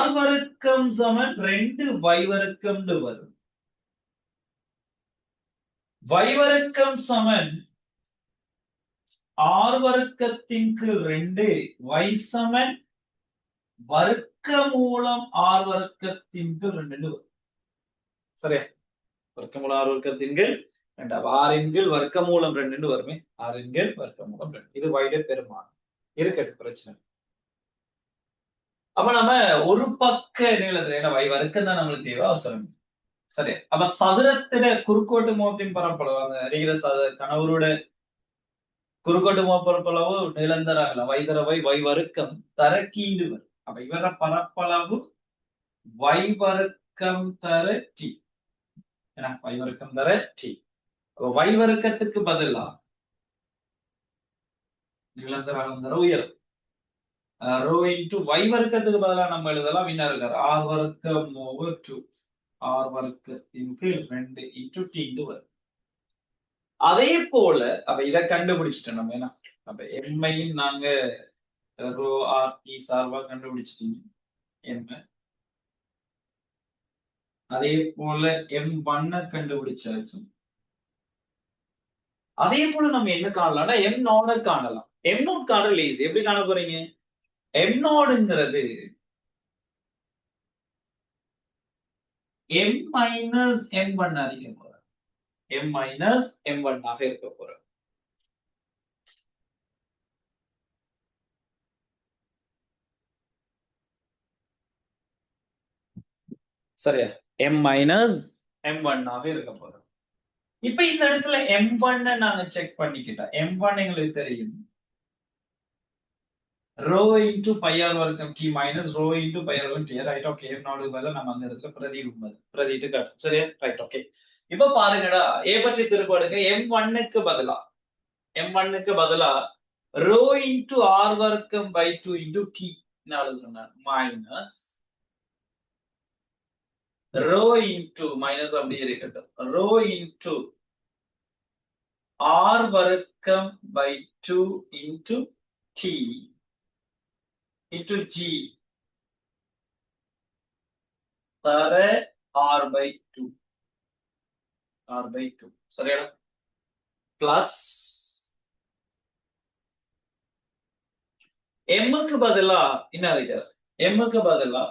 A: r வர்க்கம் சமன் 2 y வர்க்கம்னு வரும். y வர்க்கம் சமன் r வர்க்கத்தின் கீழ் 2 y சமன் வர்க்க மூலம் r வர்க்கத்தின் கீழ் 2 வரும். சரியா? வர்க்க மூலம் r வர்க்கத்தின் கீழ் 2. r இன் கீழ் வர்க்க மூலம் 2 வருமே. r இன் கீழ் வர்க்க மூலம் 2. இது y பெருமானம். இருக்கட்டும், பிரச்சனை. அப்ப நம்ம ஒரு பக்க நீளத்துல, ஏன்னா y வர்க்கம் தான் நம்மளுக்கு தேவை, அவசரம். சரி, அப்ப சதுரத்தில குறுக்கோட்டு முகத்தின் பரப்பளவு, அந்த அறிகிற கணவரோட குறுக்கோட்டு முக பரப்பளவு நிலந்தராகல வைதர y வர்க்கம் தர கீண்டு வரும். அப்ப இவர பரப்பளவு y வர்க்கம் தர t. y வர்க்கம் தர t. y வர்க்கத்துக்கு பதிலா நிலந்தராகம் தர உயரம் ரோ இன்டு y வர்க்கத்துக்கு பதிலா நம்ம எழுதலாம். என்ன இருக்காரு? r வர்க்கம் ஓவர் 2. r வர்க்கத்தின் கீழ் 2 இன்டு t வரும். அதே போல அப்ப இதை கண்டுபிடிச்சிட்டோம் நம்ம. என்ன அப்ப எம்மையும் நாங்க ரோ ஆர் டி சார்பா கண்டுபிடிச்சிட்டீங்க. எம் அதே போல m1 கண்டுபிடிச்சாச்சு. அதே போல நம்ம என்ன காணலாம்னா m0 காணலாம். m0 காணல் ஈஸி. எப்படி காண போறீங்க? m0ங்கிறது m மைனஸ் m1 அதிக போற m மைனஸ் m1 ஆக இருக்க போற. சரியா? m மைனஸ் m1 ஆக இருக்க போற. இப்ப இந்த இடத்துல m1 நாங்க செக் பண்ணிக்கிட்டோம். m1 எங்களுக்கு தெரியும் rho into pi r வர்க்கம் t minus rho into pi r வர்க்கம் t ரைட் ஓகே நாலு வேலை நம்ம அந்த இடத்துல பிரதிட்டு காட்டு சரியா ரைட் ஓகே இப்ப பாருங்கடா a பற்றி திரும்ப எடுக்க m1 க்கு பதிலா rho into r வர்க்கம் by 2 into t என்ன எழுதுறேன் minus rho into minus அப்படியே இருக்கட்டும் rho into r வர்க்கம் by 2 into t into g தர r by 2 சரியா பிளஸ் m க்கு பதிலா என்ன இருக்கு m க்கு பதிலா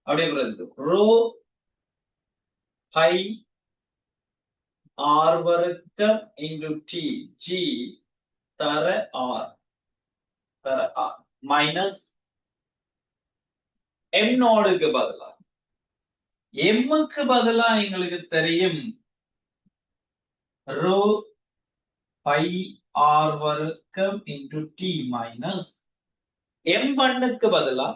A: அப்படியே இருக்கு rho pi r வர்க்கம் into t g தர r minus m நோடுக்கு பதிலா m க்கு பதிலா எங்களுக்கு தெரியும் rho pi r வர்க்கம் into t minus m1 க்கு பதிலா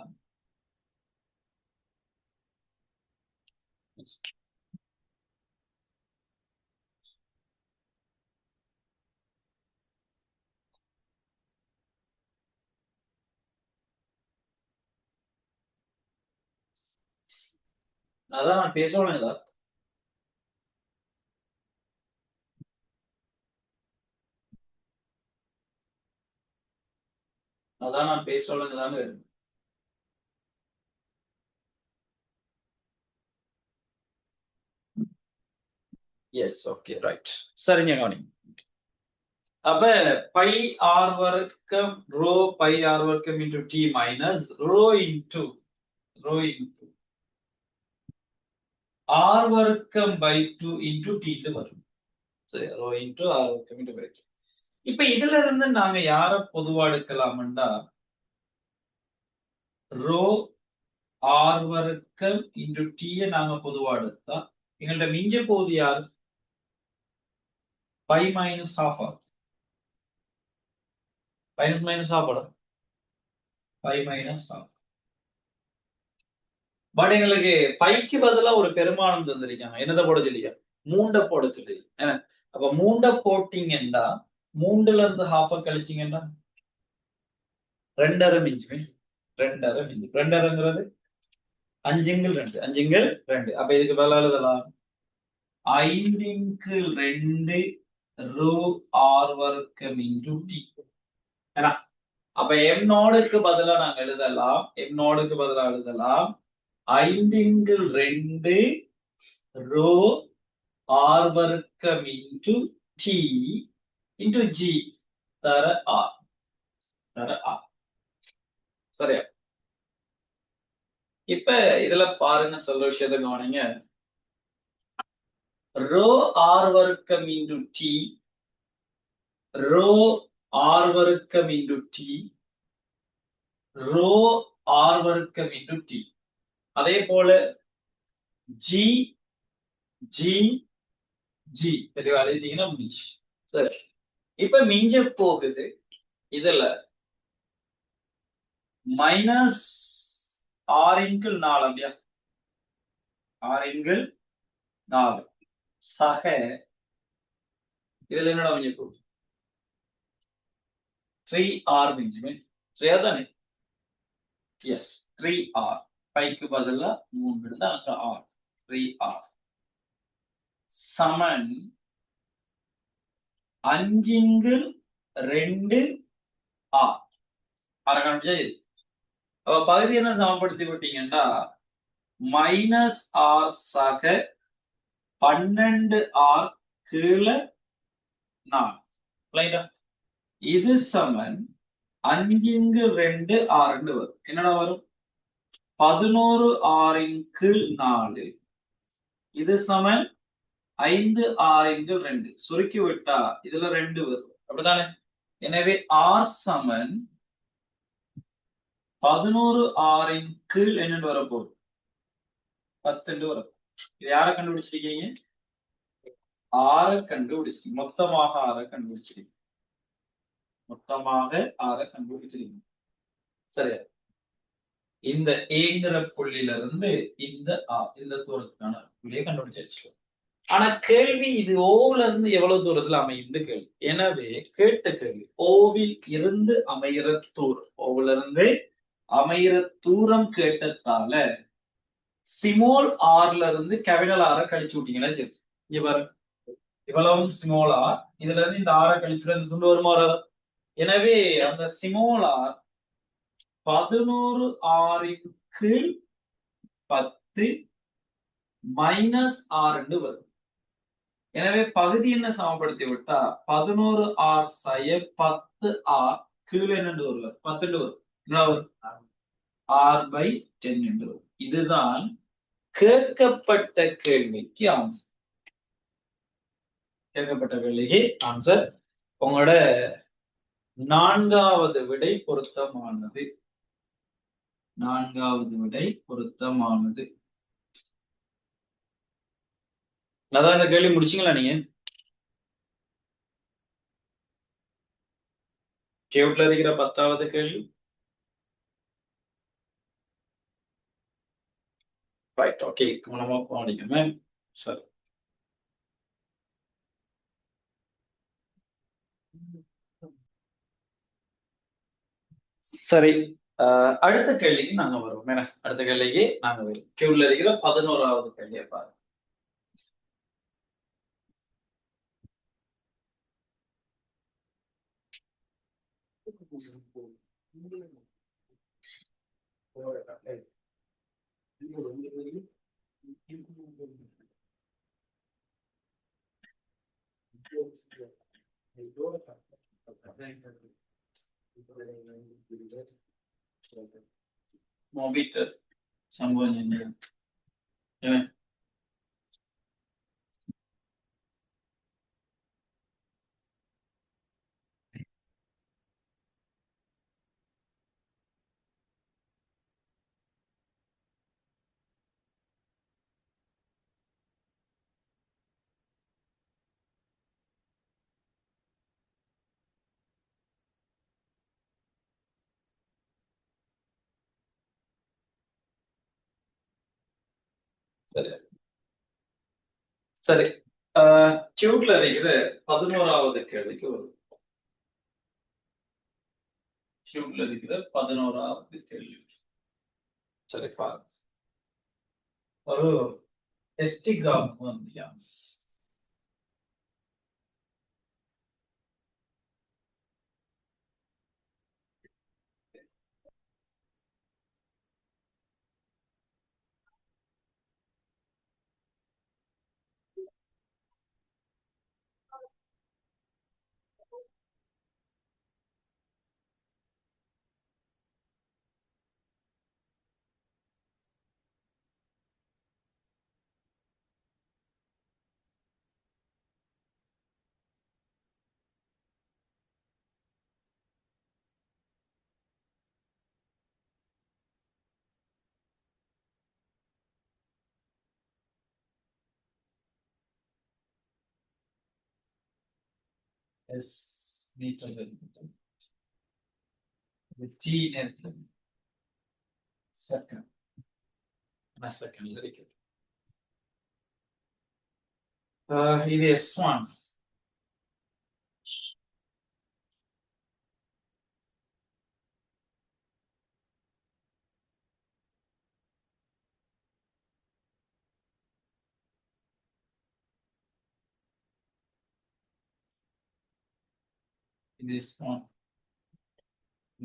A: அதான் நான் பேசணும்ல அதான் நான் பேசணும்னு எஸ் ஓகே ரைட் சரிங்க கவனிங்க அப்ப பை ஆர் வர்க்கம் ரோ பை ஆர் வர்க்கம் into d minus rho into r வர்க்கம் பை 2 இன்டு டி வரும் சரி ரோ இன்டு ஆர் வர்க்கம் இன்டு பை 2 இப்ப இதுல இருந்து நாங்க யார பொதுவா எடுக்கலாம்னா ரோ ஆர் வர்க்கம் இன்டு டி நாங்க பொதுவா எடுத்தா எங்கள்ட்ட மிஞ்ச போகுது யாரு pi minus half r minus half r pi minus half but எங்களுக்கு பைக்கு பதிலா ஒரு பெருமானம் தந்திருக்காங்க என்னதை போட சொல்லியா மூண்ட போட சொல்லி அப்ப மூண்ட போட்டீங்கன்னா மூண்டுல இருந்து ஹாஃப கழிச்சீங்கன்னா 2.5 மிஞ்சுமே 2.5 மிஞ்சு 2.5ங்கிறது 5×2 அப்ப இதுக்கு பதிலா எழுதலாம் 5×2 ரோ ஆர் வர்க்கம் இன்டு டி அப்ப எம் நோடுக்கு பதிலா நாங்க எழுதலாம் 5×2 ரோ ஆர் வர்க்கம் இன்டு டி இன்டு ஜி தர ஆர் சரியா இப்ப இதுல பாருங்க சொல்ற விஷயத்தை கவனிங்க ரோ ஆர் வர்க்கம் இன்டு டி ரோ ஆர் வர்க்கம் இன்டு டி ரோ ஆர் வர்க்கம் இன்டு டி அதே போல ஜி ஜி ஜி தெளிவா எழுதிட்டீங்கன்னா முடிச்சு சரி இப்ப மிஞ்ச போகுது இதுல மைனஸ் 6×4 அப்படியா 6×4 சக இதுல என்னடா மிஞ்ச போகுது 3r மிஞ்சுமே சரியா தானே எஸ் 3r பைக்கு பதிலா 3 இருந்தா அங்க r 3r சமன் 5×2 r அரகணிச்சா இது அப்ப பகுதி என்ன சமப்படுத்தி விட்டீங்கன்னா மைனஸ் ஆர் சக 12r கீழே 4 இது சமன் 5×2 r வரும் என்னடா வரும் 11r/4 இது சமன் 5r/2 சுருக்கி விட்டா இதுல 2 வரும் அப்படிதானே எனவே r சமன் 11r/4 என்னன்னு வரப்போகுது 10 வரும் இது யார கண்டுபிடிச்சிருக்கீங்க ஆற கண்டுபிடிச்சிருக்கீங்க மொத்தமாக ஆற கண்டுபிடிச்சிருக்கீங்க மொத்தமாக 6 கண்டுபிடிச்சிருக்கீங்க. சரியா? இந்த ஏங்கிற புள்ளியில இருந்து இந்த இந்த தூரத்துக்கான புள்ளியை கண்டுபிடிச்சாச்சு. ஆனா கேள்வி இது ஓவுல இருந்து எவ்வளவு தூரத்துல அமையுது கேள்வி. எனவே கேட்ட கேள்வி ஓவில் இருந்து அமைகிற தூரம், ஓவுல இருந்து அமைகிற தூரம் கேட்டதால சிமோல் ஆர்ல இருந்து கேபிட்டல் ஆர கழிச்சு விட்டீங்கன்னா சரி. இங்க பாருங்க, இவ்வளவும் சிமோல் ஆர், இதுல இருந்து இந்த ஆரை கழிச்சுட்டு இந்த துண்டு வருமா வராதா? எனவே அந்த சிமோல் ஆர் 11 ஆரின் கீழ் 10 மைனஸ் 6 வரும். எனவே பகுதி என்ன சமப்படுத்தி விட்டா 11 ஆர் சய 10 ஆர் கீழே என்னண்டு வருவார் 10 வரும். என்ன வரும்? ஆர் பை 10 என்று வரும். இதுதான் கேட்கப்பட்ட கேள்விக்கு ஆன்சர். கேட்கப்பட்ட கேள்விக்கு ஆன்சர். உங்களோட 4வது விடை பொருத்தமானது. 4வது விடை பொருத்தமானது. அதான் இந்த கேள்வி முடிச்சீங்களா நீங்க? கேவ்ல இருக்கிற 10வது கேள்வி. ரைட், ஓகே, கவனமா பாடிக்கமே. சரி, சரி. அடுத்த கேள்விக்கு நாங்க வருவோம். அடுத்த கேள்விக்கு நாங்க வருவோம். கியூல இருக்கிற 11வது கேள்வியை பாருங்க. மோபிட்டர் சம்பவம் என்ன? சரி, சரி. டியூப்ல இருக்கிற 11வது கேள்விக்கு வரும். டியூப்ல இருக்கிற 11வது கேள்வி. சரி, பாருங்க. ஒரு ஹிஸ்டோகிராம் வந்து எஸ் மீட்டர் டி நேரத்தில் செகண்ட் செகண்ட் இருக்கு. இது S1. இது S1.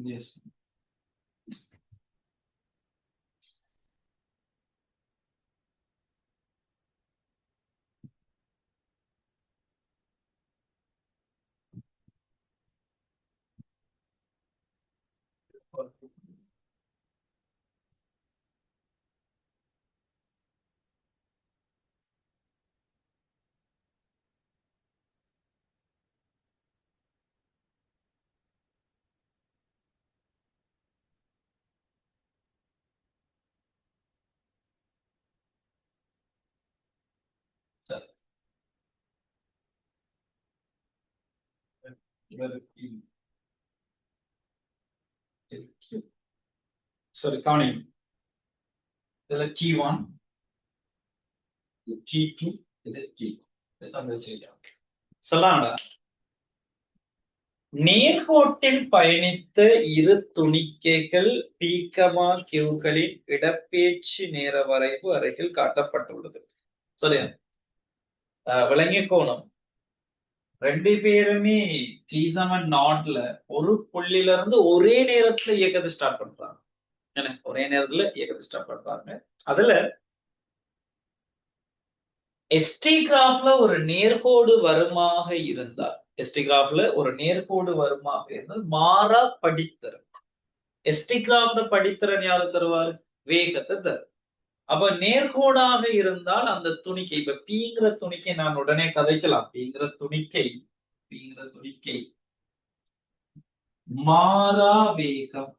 A: இது S1. சரி, இவருக்கு சரி கவனிங்க. இதுல T1, T2, இது T. சொல்லலாம்டா. நேர்கோட்டில் பயணித்த இரு துணிக்கைகள் P, Qகளின் இடப்பெயர்ச்சி நேர வரைவு அருகில் காட்டப்பட்டுள்ளது. சரியா? விளங்கிய கோணம் ரெண்டு பேருமே T7 ஒரு புள்ளியில இருந்து ஒரே நேரத்துல இயக்கத்தை ஸ்டார்ட் பண்றாங்க. ஒரே நேரத்துல இயக்கத்தை ஸ்டார்ட் பண்றாங்க. அதுல எஸ்டி கிராஃப்ல ஒரு நேர்கோடு வருமாக இருந்தால் மாறா படித்திறன். எஸ்டி கிராஃப்ல படித்திறன் யாரு தருவார்? வேகத்தை தரும். அப்ப நேர்கோடாக இருந்தால் அந்த துணிக்கை, இப்ப பீங்கிற துணிக்கை நான் உடனே கதைக்கலாம். பீங்கிற துணிக்கை மாறா வேகம்.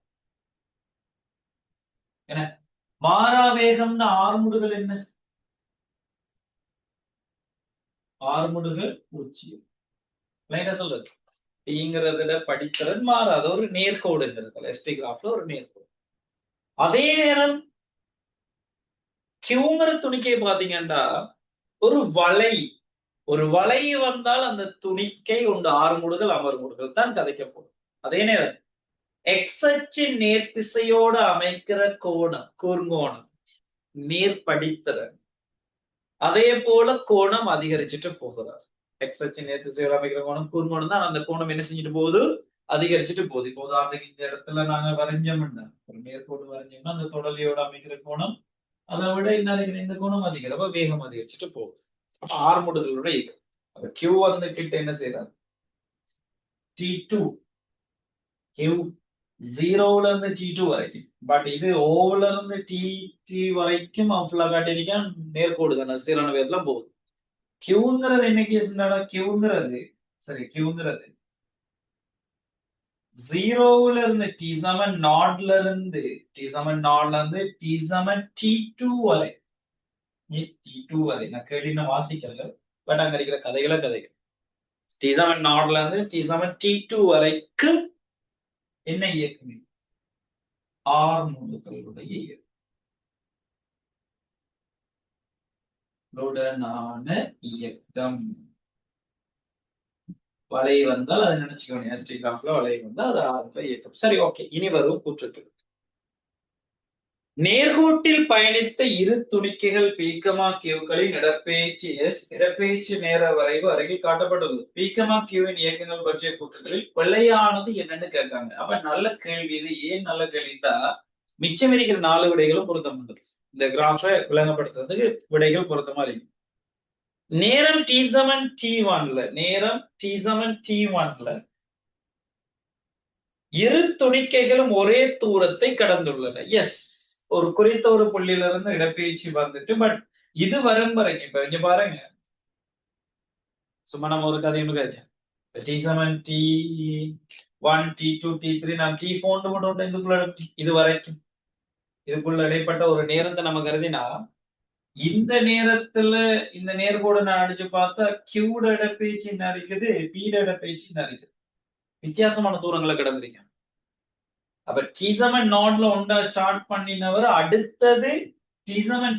A: என்ன மாறா வேகம்னு ஆறுமுடுகள் என்ன? ஆறுமுடுகள் 0. சொல்றது பீங்கிறதுல படித்திறன் மாறாத ஒரு நேர்கோடுங்கிறது எஸ்டி கிராஃப்ல ஒரு நேர்கோடு. அதே நேரம் கியூங்கிற துணிக்கை பாத்தீங்கன்னா ஒரு வலை வந்தால் அந்த துணிக்கை உண்டு ஆறுமுடுகள் அமர்முடுகள் தான் கதைக்கப்படும். அதே நேரம் எக்ஸ் அச்சு நேர்த்திசையோடு அமைக்கிற கூர்ங்கோணம் நேர்படித்திறன். அதே போல கோணம் அதிகரிச்சுட்டு போகிறார். எக்ஸ் அச்சு நேர்த்திசையோடு அமைக்கிற கோணம் கூர்ங்கோணம் தான். அந்த கோணம் என்ன செஞ்சுட்டு போகுது? அதிகரிச்சுட்டு போகுது. இப்போ உதாரணத்துக்கு இந்த இடத்துல நாங்க வரைஞ்சோம்னா, ஒரு நேர்கோடு வரைஞ்சோம்னா அந்த தொடலியோட அமைக்கிற கோணம் அதை விட இந்த கோணம் அதிகம். அப்ப வேகம் அதிகரிச்சுட்டு போகுது. அப்ப ஆறுமுடுகளோட இயக்கம். அப்ப கியூ கிட்ட என்ன செய்யறாரு? T2 Q 0ல இருந்து T2 வரைக்கும். பட் இது ஓல இருந்து T3 வரைக்கும் ஃபுல்லா காட்டியிருக்கேன். நேர்கோடு தானே, சீரான வேகத்துல போகுது. கியூங்கிறது என்ன கேஸ்னால கியூங்கிறது 0ல இருந்து T7 இருந்து T7 வரை. T2 வரை நான் கேள்வி வாசிக்கல, பட் அங்க இருக்கிற கதைகளை கதைக்கு T7 இருந்து T2 வரைக்கும் என்ன இயக்கம்? ஆறுமுடுகளுடைய இயக்கம். வலை வந்தால் அதை நினைச்சுக்கணும். எஸ்டி கிராஃப்ல வலை வந்தால் அது ஆறுல இயக்கம். சரி, ஓகே. இனி வரும் கூற்றுக்கு. நேர்கோட்டில் பயணித்த இரு துணிக்கைகள் P, Qகளின் இடப்பெயர்ச்சி நேர வரைவு அருகில் காட்டப்பட்டுள்ளது. P, Qவின் இயக்கங்கள் பற்றிய கூற்றுகளில் வெள்ளையானது என்னன்னு கேட்காங்க. அப்ப நல்ல கேள்வி இது. ஏன் நல்ல கேள்விட்டா, மிச்சம் இருக்கிற 4 விடைகளும் பொருத்தம் உண்டு. இந்த கிராஃபை விளங்கப்படுத்துறதுக்கு விடைகள் பொருத்தமா இருக்கு. நேரம் T7 இரு துணிக்கைகளும் ஒரே தூரத்தை கடந்துள்ளன. எஸ், ஒரு குறித்த ஒரு புள்ளியில இருந்து இடப்பெயர்ச்சி வந்துட்டு, பட் இது வரும் வரைக்கும் இப்ப இங்க பாருங்க, சும்மா நம்ம ஒரு கதை ஒண்ணு T7 T1 T2 T3 நான் T4 மட்டும் இது வரைக்கும் இதுக்குள்ள இடைப்பட்ட ஒரு நேரத்தை நம்ம கருதினா, இந்த நேரத்துல இந்த நேர்கோடு நான் அடிச்சு பார்த்தா கியூட இடப்பெயர்ச்சி என்ன இருக்குது, பீட இடப்பெயர்ச்சி என்ன இருக்குது, வித்தியாசமான தூரங்களை கடந்துறீங்க. அப்ப T7 ஒன்றா ஸ்டார்ட் பண்ணினவர் அடுத்தது T7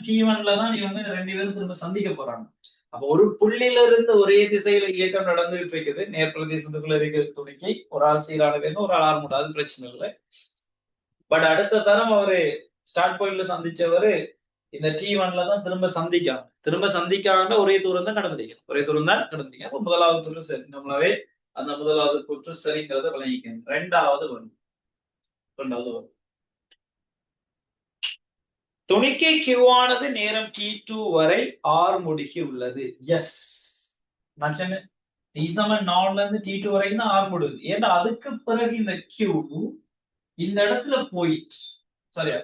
A: தான் இவங்க 2 பேரும் திரும்ப சந்திக்க போறாங்க. அப்ப ஒரு புள்ளியில இருந்து ஒரே திசையில இயக்கம் நடந்துகிட்டு இருக்குது. நேர்பிரதேசத்துக்குள்ள இருக்கிற துணிக்கை ஒரு ஆள் சீரான வேணும், ஒரு ஆள் ஆறு அது பிரச்சனை இல்லை. பட் அடுத்த தரம் அவரு ஸ்டார்ட் பாயிண்ட்ல சந்திச்சவரு இந்த T1 தான் திரும்ப சந்திக்காம ஒரே தூரம் தான் கடந்துட்டீங்க. அப்ப முதலாவது கூற்று சரி. நம்மளாவே அந்த முதலாவது கூற்று சரிங்கிறத விளங்கிக்கணும். ரெண்டாவது வரும். துணிக்கை கியூவானது நேரம் T2 வரை ஆறுமுடுகி உள்ளது. எஸ், நான் சொன்னேன் T7 இருந்து T2 வரைக்கும் தான் ஆறுமுடுது. ஏன்னா அதுக்கு பிறகு இந்த கியூ இந்த இடத்துல போயிட்டு, சரியா,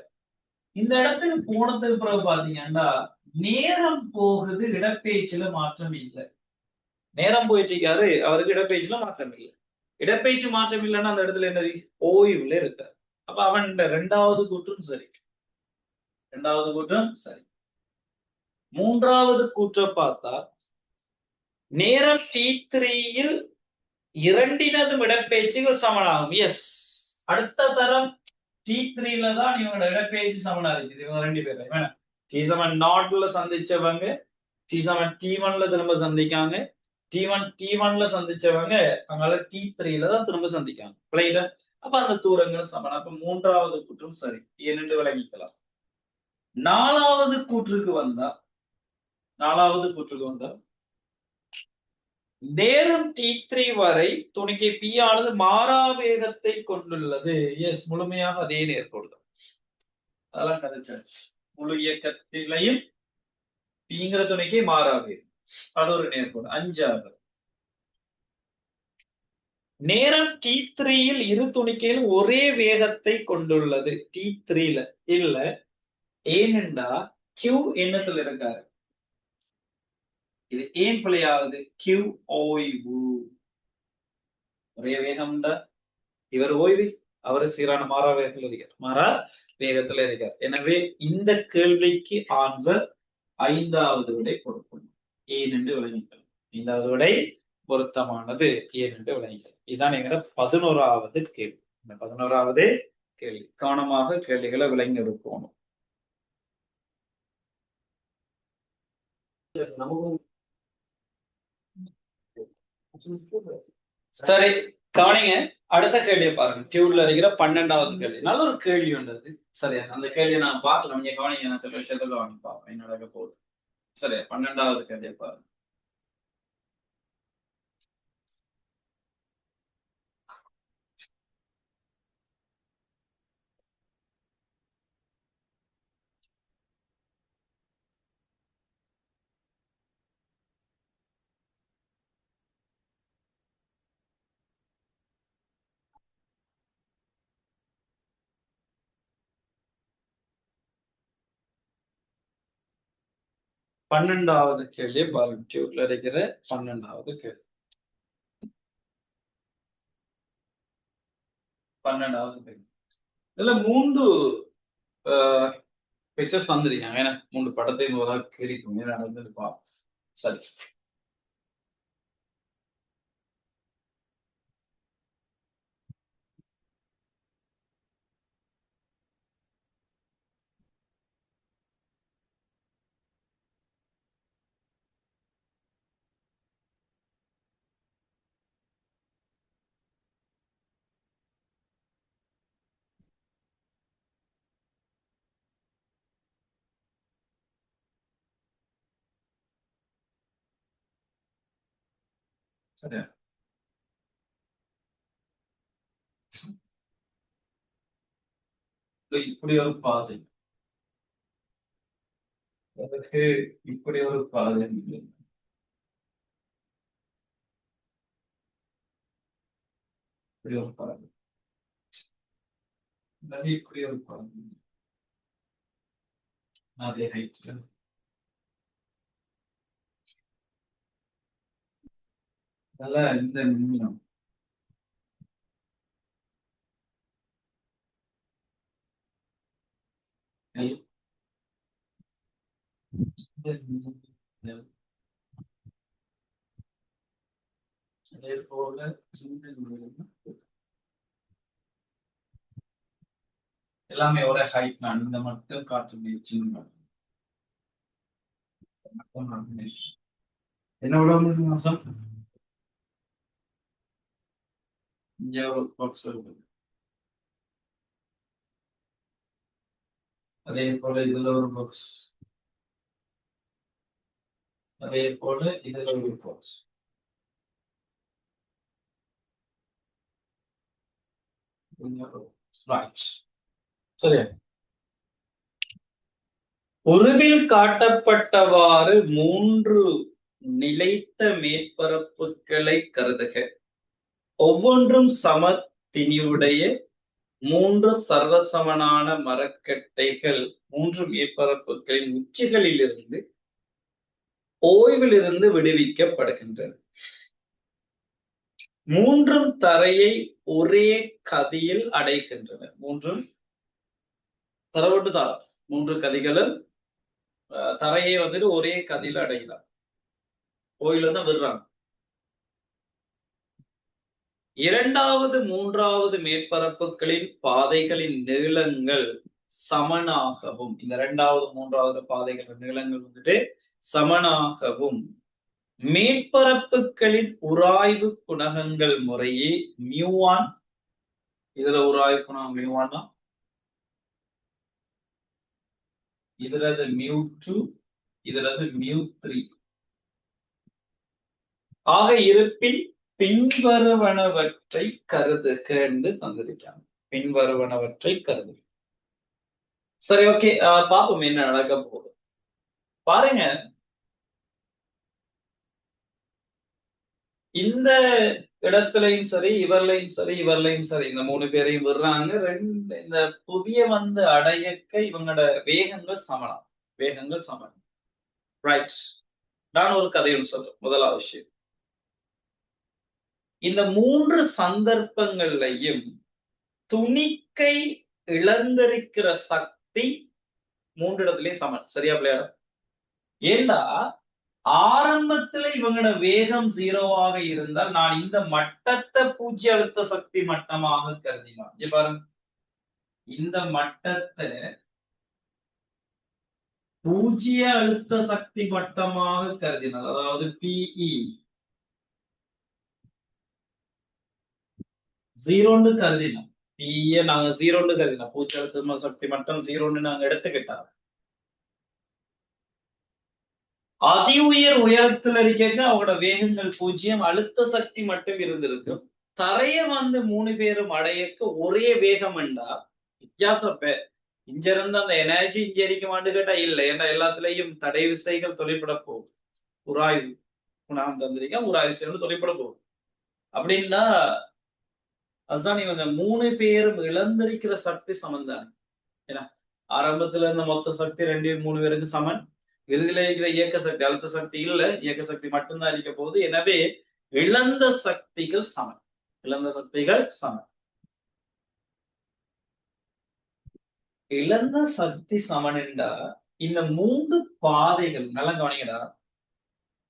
A: இந்த இடத்துக்கு போனதுக்கு பிறகு பாத்தீங்கன்னா நேரம் போகுது, இடப்பெயர்ச்சியில மாற்றம் இல்லை. நேரம் போயிட்டு இருக்காரு, அவருக்கு இடப்பெயர்ச்சியில மாற்றம் இல்லை. இடப்பெயர்ச்சி மாற்றம் இல்லைன்னா அந்த இடத்துல என்னது, ஓய்வுல இருக்காரு. அப்ப அவன் ரெண்டாவது கூற்றும் சரி. மூன்றாவது கூற்றை பார்த்தா நேரம் T3 இரண்டினதும் இடப்பெயர்ச்சிகள் சமனாகும். எஸ், அடுத்த தரம் T3ல தான் இவங்களோட இடப்பெயர்ச்சி சமனா இருக்குது இவங்க ரெண்டு பேரும் வேணாம் T7 நாட்ல சந்திச்சவங்க T7 T1ல திரும்ப சந்திக்காங்க T1 சந்திச்சவங்க அதனால T3ல தான் திரும்ப சந்திக்காங்க ரைட்டா அப்ப அந்த தூரங்கள் சமனா அப்ப மூன்றாவது கூற்றும் சரி ஏனென்று விளங்கிக்கலாம் நாலாவது கூற்றுக்கு வந்தா நேரம் T3 வரை துணிக்கை P ஆனது மாறா வேகத்தை கொண்டுள்ளது எஸ் முழுமையாக அதே நேர்கோடு தான் அதெல்லாம் கதைச்சாச்சு முழு இயக்கத்திலையும் Pங்கிற துணைக்கை மாறா வேகம் அது ஒரு நேர்கோடு அஞ்சாவது நேரம் T3ல் இரு துணிக்கையிலும் ஒரே வேகத்தை கொண்டுள்ளது T3ல இல்ல ஏனென்றா Q எண்ணத்துல இருக்காரு இது ஏன் பிழையாவது Q ஓய்வு ஒரே வேகம்டா இவர் ஓய்வு அவர் சீரான மாறா வேகத்தில் இருக்கார் மாறா வேகத்தில் இருக்கார் எனவே இந்த கேள்விக்கு ஆன்சர் ஐந்தாவது விடை கொடுக்கணும் ஏன் என்று விளங்கிக்கலாம் ஐந்தாவது விடை பொருத்தமானது ஏன் என்று விளங்கிக்கலாம் இதுதான் எங்கிற 11வது கேள்வி இந்த 11வது கேள்வி கவனமாக கேள்விகளை விளங்கி எடுக்கணும் சரி கவனிங்க அடுத்த கேள்வியை பாருங்க டியூப்ல இருக்கிற 12வது கேள்வி நல்ல ஒரு கேள்வி வந்தது சரியா அந்த கேள்வியை நான் பார்க்கலாம் நீங்க கவனிங்க நான் சில விஷயத்துல கவனி பார்ப்பேன் நடக்க போகுது சரியா 12வது கேள்வியை பாருங்க பன்னெண்டாவது கேள்வி பாருங்க டியூப்ல இருக்கிற 12வது கேள்வி 12வது கேள்வி இதுல 3 பிக்சர்ஸ் தந்திருக்காங்க ஏன்னா 3 படத்தை முதலாக கிரிக்கும் நடந்திருப்பா சரி சரியா இப்படி ஒரு பாதை அதுக்கு இப்படி ஒரு பாதை இப்படி ஒரு பாதை இப்படி ஒரு பாதை அதே ஹைட்ல நல்லா இந்த நிமிடம் அதே போல எல்லாமே ஒரே ஹைட் நான் இந்த மட்டும் காற்று வீழ்ச்சின்னு என்னோட மாசம் இங்க ஒரு பாக்ஸ் இருக்குது அதே போல இதுல ஒரு பாக்ஸ் அதே போல இதுல ஒரு பாக்ஸ் சரியா உருவில் காட்டப்பட்டவாறு 3 நிலைத்த மேற்பரப்புகளை கருதுக ஒவ்வொன்றும் சம திணிவுடைய 3 சர்வசமனான மரக்கட்டைகள் 3 மேற்பரப்புகளின் உச்சிகளிலிருந்து ஓய்விலிருந்து விடுவிக்கப்படுகின்றன 3 தரையை ஒரே கதியில் அடைக்கின்றன 3 தரவட்டுதான் 3 கதிகளும் தரையை வந்துட்டு ஒரே கதியில் அடையலாம் ஓயில தான் விடுறாங்க இரண்டாவது மூன்றாவது மேற்பரப்புகளின் பாதைகளின் நீளங்கள் சமனாகவும், இந்த இரண்டாவது மூன்றாவது பாதைகளின் நீளங்கள் வந்துட்டு சமனாகவும், மேற்பரப்புகளின் உராய்வு குணகங்கள் முறையே μ1, இதுல உராய்வு குணகம் μ1, இதுலது μ2, இதுலது μ3 ஆக இருப்பின் பின்வருவனவற்றை கருதுக என்று தந்திருக்காங்க. பின்வருவனவற்றை கருதுக. சரி, ஓகே, பாப்போம் என்ன நடக்க போகுது. பாருங்க, இந்த இடத்துலயும் சரி, இவர்லையும் சரி, இவர்லையும் சரி, இந்த 3 பேரையும் விடுறாங்க. இந்த புவிய வந்து அடையக்க இவங்களோட வேகங்கள் சமனம். வேகங்கள் சமனம். ரைட். நான் ஒரு கதையும் சொல்றேன். முதலாவது விஷயம், இந்த 3 சந்தர்ப்பங்கள்லையும் துணிக்கை இழந்திருக்கிற சக்தி 3 இடத்துலயும் சமன். சரியா பிள்ளையா? ஏண்டா ஆரம்பத்துல இவங்களோட வேகம் 0வாக இருந்தால் நான் இந்த மட்டத்தை பூஜ்ய அழுத்த சக்தி மட்டமாக கருதினான். இங்க பாருங்க, இந்த மட்டத்தை பூஜ்ய அழுத்த சக்தி மட்டமாக கருதினால், அதாவது PE 0ன்னு கருதினோம். PE நாங்க 0ன்னு கருதினோம். பூஜ்ய அழுத்த சக்தி மட்டம் 0ன்னு நாங்க எடுத்துக்கிட்டோம். அதி உயர் உயரத்துல இருக்க அவங்களோட வேகங்கள் 0, அழுத்த சக்தி மட்டும் இருந்திருக்கும். தரைய வந்து 3 பேரும் அடையக்க ஒரே வேகம் என்றா வித்தியாசம். இங்க இருந்து அந்த எனர்ஜி இங்க இருக்குமான்னு கேட்டா இல்லை. ஏன்னா எல்லாத்துலயும் தடை விசைகள் தொலைப்பட போகும். உராய்வு நான் தந்திருக்கேன், உராய்வு சேர்ந்து தொலைப்பட போகும். அப்படின்னா அதுதான் இவங்க 3 பேரும் இழந்திருக்கிற சக்தி சமன்தான். ஏன்னா ஆரம்பத்துல இருந்த மொத்த சக்தி 2-3 பேருக்கு சமன். இறுதியில இருக்கிற இயக்க சக்தி, அழுத்த சக்தி இல்ல, இயக்க சக்தி மட்டும்தான் இருக்க போகுது. எனவே இழந்த சக்திகள் சமன். இழந்த சக்திகள் சமன். இழந்த சக்தி சமன் என்றா இந்த 3 பாதைகள் நல்லா கவனிங்கடா.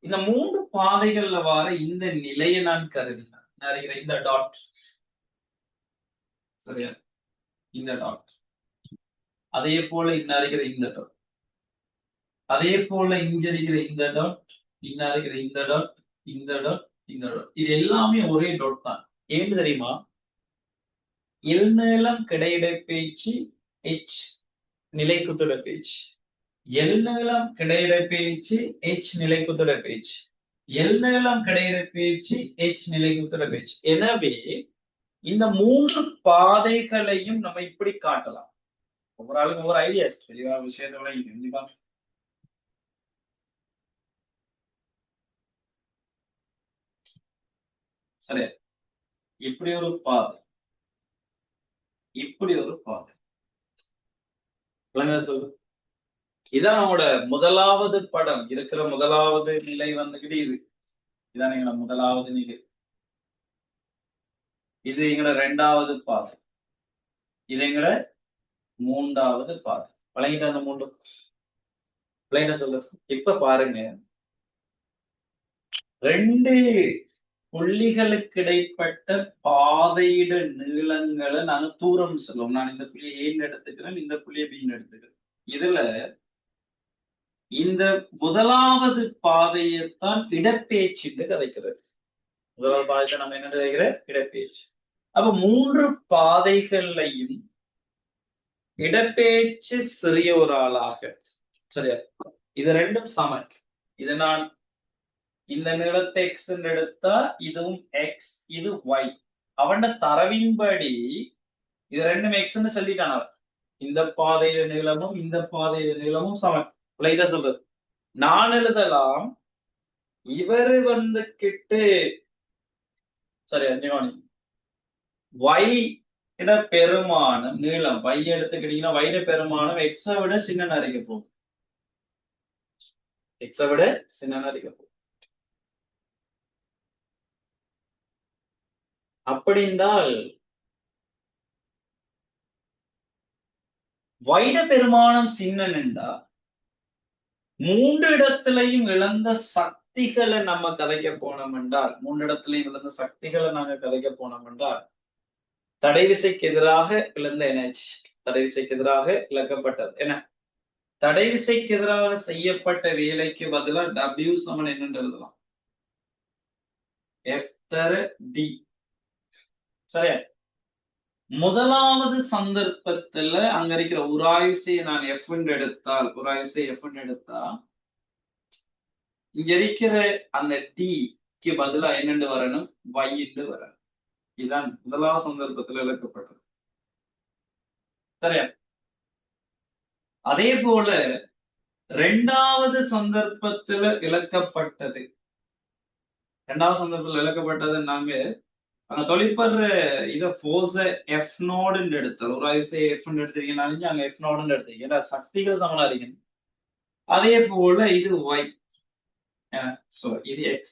A: இந்த 3 பாதைகள்ல வர இந்த நிலையை நான் கருதினேன். இந்த டாட், சரியா? இந்த டாட், அதே போல இருக்கிற இந்த டாட், அதே போல இங்க இருக்கிற இந்த டாட், இருக்கிற இந்த டாட், இந்த டாட், இந்த டாட், இது எல்லாமே ஒரே டாட் தான். ஏன்னு தெரியுமா? எல்நீளம் கிடையிடப்பெயர்ச்சி H நிலைக்குத்துடப்பெயர்ச்சி, எல்நீளம் கிடையிடப்பெயர்ச்சி H நிலைக்குத்துடப்பெயர்ச்சி, எல்நீளம் கிடையிடப்பெயர்ச்சி H நிலைக்குத்துடப்பெயர்ச்சி. எனவே இந்த 3 பாதைகளையும் நம்ம இப்படி காட்டலாம். ஒவ்வொரு ஆளுக்கும் ஒவ்வொரு ஐடியாஸ், தெளிவான விஷயத்தோட கண்டிப்பா. சரியா? இப்படி ஒரு பாதை, இப்படி ஒரு பாதை. சொல்லு. இதான் நம்மளோட முதலாவது படம் இருக்கிற முதலாவது நிலை வந்துகிட்டு இது. இதான் எங்களோட முதலாவது நிலை. இது எங்களோட 2வது பாதை. இது எங்களோட 3வது பாதை. வழங்கிட்டு அந்த 3 பிளைன சொல்லு. இப்ப பாருங்க, 2 புள்ளிகளுக்கு இடைப்பட்ட பாதையிட நீளங்களை நாங்க தூரம் சொல்லுவோம். நான் இந்த புள்ளியை ஏன்னு எடுத்துக்கிறேன், இந்த புள்ளியை பின்னு எடுத்துக்கிறேன். இதுல இந்த முதலாவது பாதையைத்தான் இடப்பெயர்ச்சி என்று கதைக்கிறது. முதலாவது பாதையை நம்ம என்ன கதைக்கிற? இடப்பெயர்ச்சி. அப்ப 3 பாதைகள்லையும் இடப்பெயர்ச்சி சிறிய ஒரு ஆளாக, சரியா? இது 2ம் சமன். இது நான் இந்த நீளத்தை X எடுத்தா இதுவும் X, இது Y. அவன தரவின்படி இது 2ம் X சொல்லிட்டான் அவன். இந்த பாதையில நீளமும் இந்த பாதையில நீளமும் சமன். லைட்டா சொல்றது நான் எழுதலாம். இவரு வந்துகிட்டு சரி Y இட பெருமானம் நீளம் Y எடுத்துக்கிட்டீங்கன்னா Y இட பெருமானம் X விட சின்ன இருக்க போகுது. X விட சின்ன இருக்க போகுது. அப்படி என்றால் Y இட பெருமானம் சின்னன் என்றா 3 இடத்திலையும் இழந்த சக்தி சக்திகளை நம்ம கதைக்க போனோம் என்றால், மூன்றிடத்திலையும் விழுந்த சக்திகளை நாங்க கதைக்க போனோம் என்றால், தடைவிசைக்கு எதிராக விழுந்த எனர்ஜி, தடைவிசைக்கு எதிராக இழக்கப்பட்டது என்ன, தடைவிசைக்கு எதிராக செய்யப்பட்ட வேலைக்கு பதிலா W சமன் என்னன்னு எழுதலாம், F தர D. சரியா? முதலாவது சந்தர்ப்பத்துல அங்க இருக்கிற உராய்விசையை நான் F எடுத்தால், உராய்விசை F எடுத்தா இங்க இருக்கிற அந்த T பதிலா என்னண்டு வரணும், Y வரணும். இதுதான் முதலாவது சந்தர்ப்பத்தில் இழக்கப்பட்டது. சரியா? அதே போல இரண்டாவது சந்தர்ப்பத்துல இழக்கப்பட்டது, இரண்டாவது சந்தர்ப்பத்தில் இழக்கப்பட்டது நாங்க அங்க தொழிற்படுற இத போர்ஸ F நோடுன்னு எடுத்தல், ஒரு ஆயுசை F எடுத்திருக்கீங்க, அங்க F நோடுன்னு எடுத்தீங்க, ஏன்னா சக்திகள் சமனா இருக்கணும். அதே போல இது Y, சோ இது X,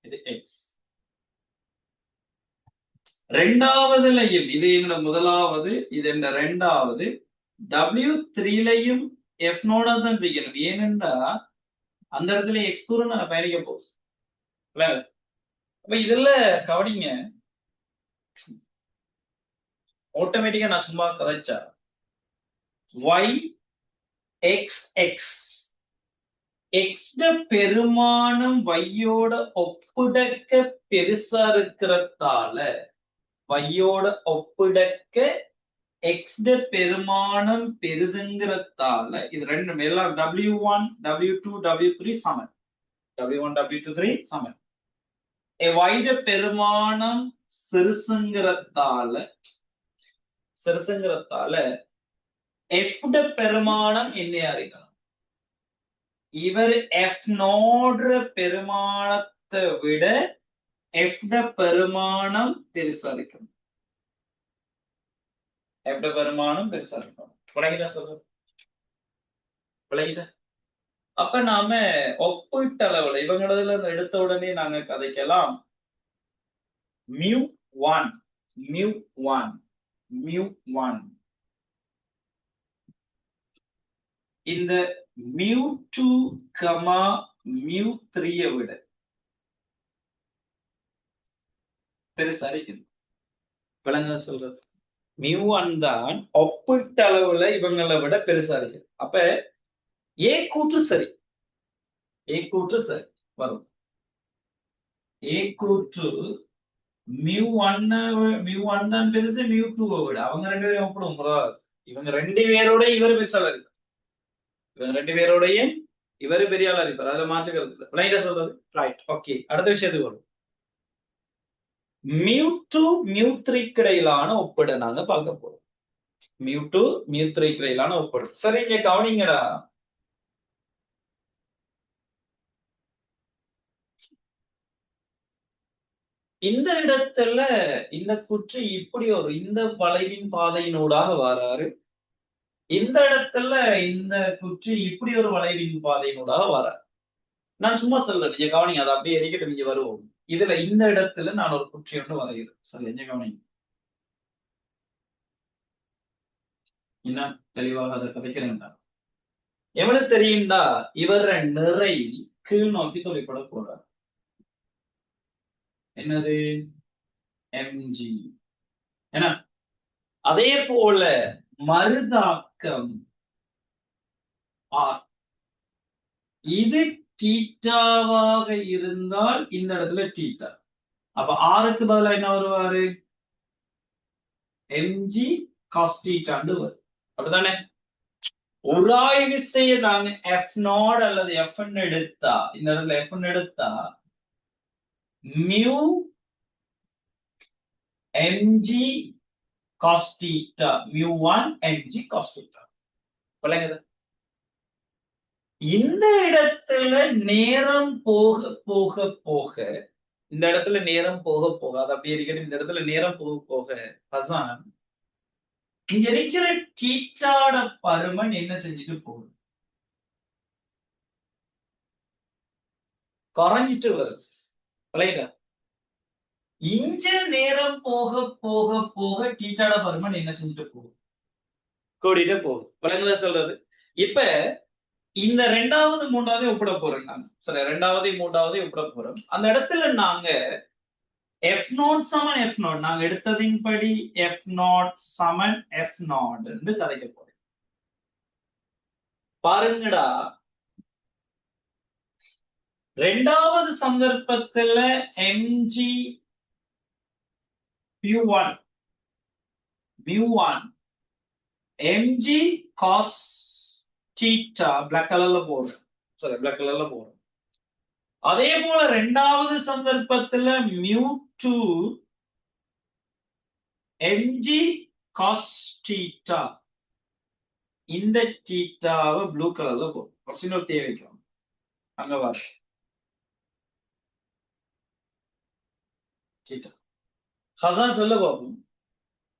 A: இது X. ரெண்டாவதுலையும் இது எங்க முதலாவது, இது என்ன ரெண்டாவது, W3லையும் F நோட தான் இருக்கணும். ஏனென்றா அந்த இடத்துல X தூரம் நாங்க பயணிக்க போகுது. அப்ப இதுல கவனிங்க, ஆட்டோமேட்டிக்கா நான் சும்மா கதைச்சா Y X X X பெருமானம் Y-யோட ஒப்பிடக்க பெருசா இருக்கிறதால, Y-யோட ஒப்பிடக்க X பெருமானம் பெரிதுங்கிறதால இது ரெண்டும் எல்லாம் W1 W2 W3 சமன், W1 W2 சமன். Y பெருமானம் சிறுசுங்கிறதால F பெருமானம் என்னையா இருக்கணும், இவர் F நோடுற பெருமானத்தை விட F பெருமானம் பெருசா இருக்கணும், F பெருமானம் பெருசா இருக்கணும். விளங்கிட்டா சொல்றது? விளங்கிட்ட? அப்ப நாம ஒப்பீட்டளவுல இவங்களதுல எடுத்த உடனே நாங்க கதைக்கலாம் μ1 இந்த μ2, μ3 விட பெருசா இருக்குது. விளங்க சொல்றது? μ1 தான் ஒப்பீட்டளவுல இவங்களை விட பெருசா இருக்கு. அப்ப A கூற்று சரி, A கூற்று சரி வரும். A கூற்று μ1 தான் பெருசு μ2 விட. அவங்க ரெண்டு பேரும் ஒப்பிடுவோம். இவங்க ரெண்டு பேரோட இவர் பெருசால இருக்கு, இவங்க ரெண்டு பேரோடைய இவரு பெரிய ஆளா இருப்பார், அதுல மாற்றுக்கிறது இல்லை. விளங்கிட்டா சொல்றது? Right, okay. அடுத்த விஷயத்துக்கு வரும். μ2 μ3 இடையிலான ஒப்பிட நாங்க பார்க்க போறோம். μ2 μ3 இடையிலான ஒப்பிடு. சரி, இங்க கவனிங்கடா, இந்த இடத்துல இந்த குற்று இப்படி ஒரு இந்த வளைவின் பாதையினூடாக வராரு, இந்த இடத்துல இந்த குற்று இப்படி ஒரு வளைவின் பாதையினூடாக வராரு. நான் சும்மா சொல்றேன், நீங்க கவனிங்க, அதை அப்படியே எரிக்கட்டும், இங்க வருவோம். இதுல இந்த இடத்துல நான் ஒரு குற்றி ஒன்று வரைகிறேன். சரி, என்ன கவனிங்க, இன்னும் தெளிவாக அதை கதைக்கிறேன்டா. எவ்வளவு தெரியும்டா, இவர் நிறை கீழ் நோக்கி தொழிற்பட போறார். என்னது? mg. என்ன? அதே போல மறுதாக்கம் R, இது தீட்டாவாக இருந்தால் இந்த இடத்துல தீட்டா, அப்ப ஆருக்கு பதிலா என்ன வருவாரு? mg cos தீட்டாண்டு வரும். அப்படித்தானே? உராய் விசையை நாங்க F நாட் அல்லது F எடுத்தா, இந்த இடத்துல F எடுத்தா mu mg cos theta, mu1 mg cos theta. விளங்குது? இந்த இடத்துல நேரம் போக போக போக, இந்த இடத்துல நேரம் போக போக, அது அப்படியே இருக்கட்டும், இந்த இடத்துல நேரம் போக போக ஹசான் இங்க இருக்கிற தீட்டாட பருமன் என்ன செஞ்சுட்டு போகுது? குறைஞ்சிட்டு வருது. விளங்குதா? இஞ்ச நேரம் போக போக போக தீட்டாட பருமன் என்ன செஞ்சுட்டு போகுது? கூடிட்டு போகுது. விளங்குதா சொல்றது? இப்ப இந்த ரெண்டாவது மூன்றாவது ஒப்பிட போறோம் நாங்க. சரி, ரெண்டாவது மூன்றாவது ஒப்பிட போறோம். அந்த இடத்துல நாங்க F0 சமன் F0 நாங்க எடுத்ததின்படி F0 சமன் F0 என்று கதைக்க போறோம். பாருங்கடா, ரெண்டாவது சந்தர்ப்பத்துல mg mu1 mg cos theta black கலர்ல போறோம். சரி, black கலர்ல போறோம். அதே போல ரெண்டாவது சந்தர்ப்பத்துல mu2 mg cos theta இந்த தீட்டாவை ப்ளூ கலர்ல போறோம். ஒரு தேவைக்கலாம் அங்க வர ஹசான் சொல்ல பார்ப்போம்.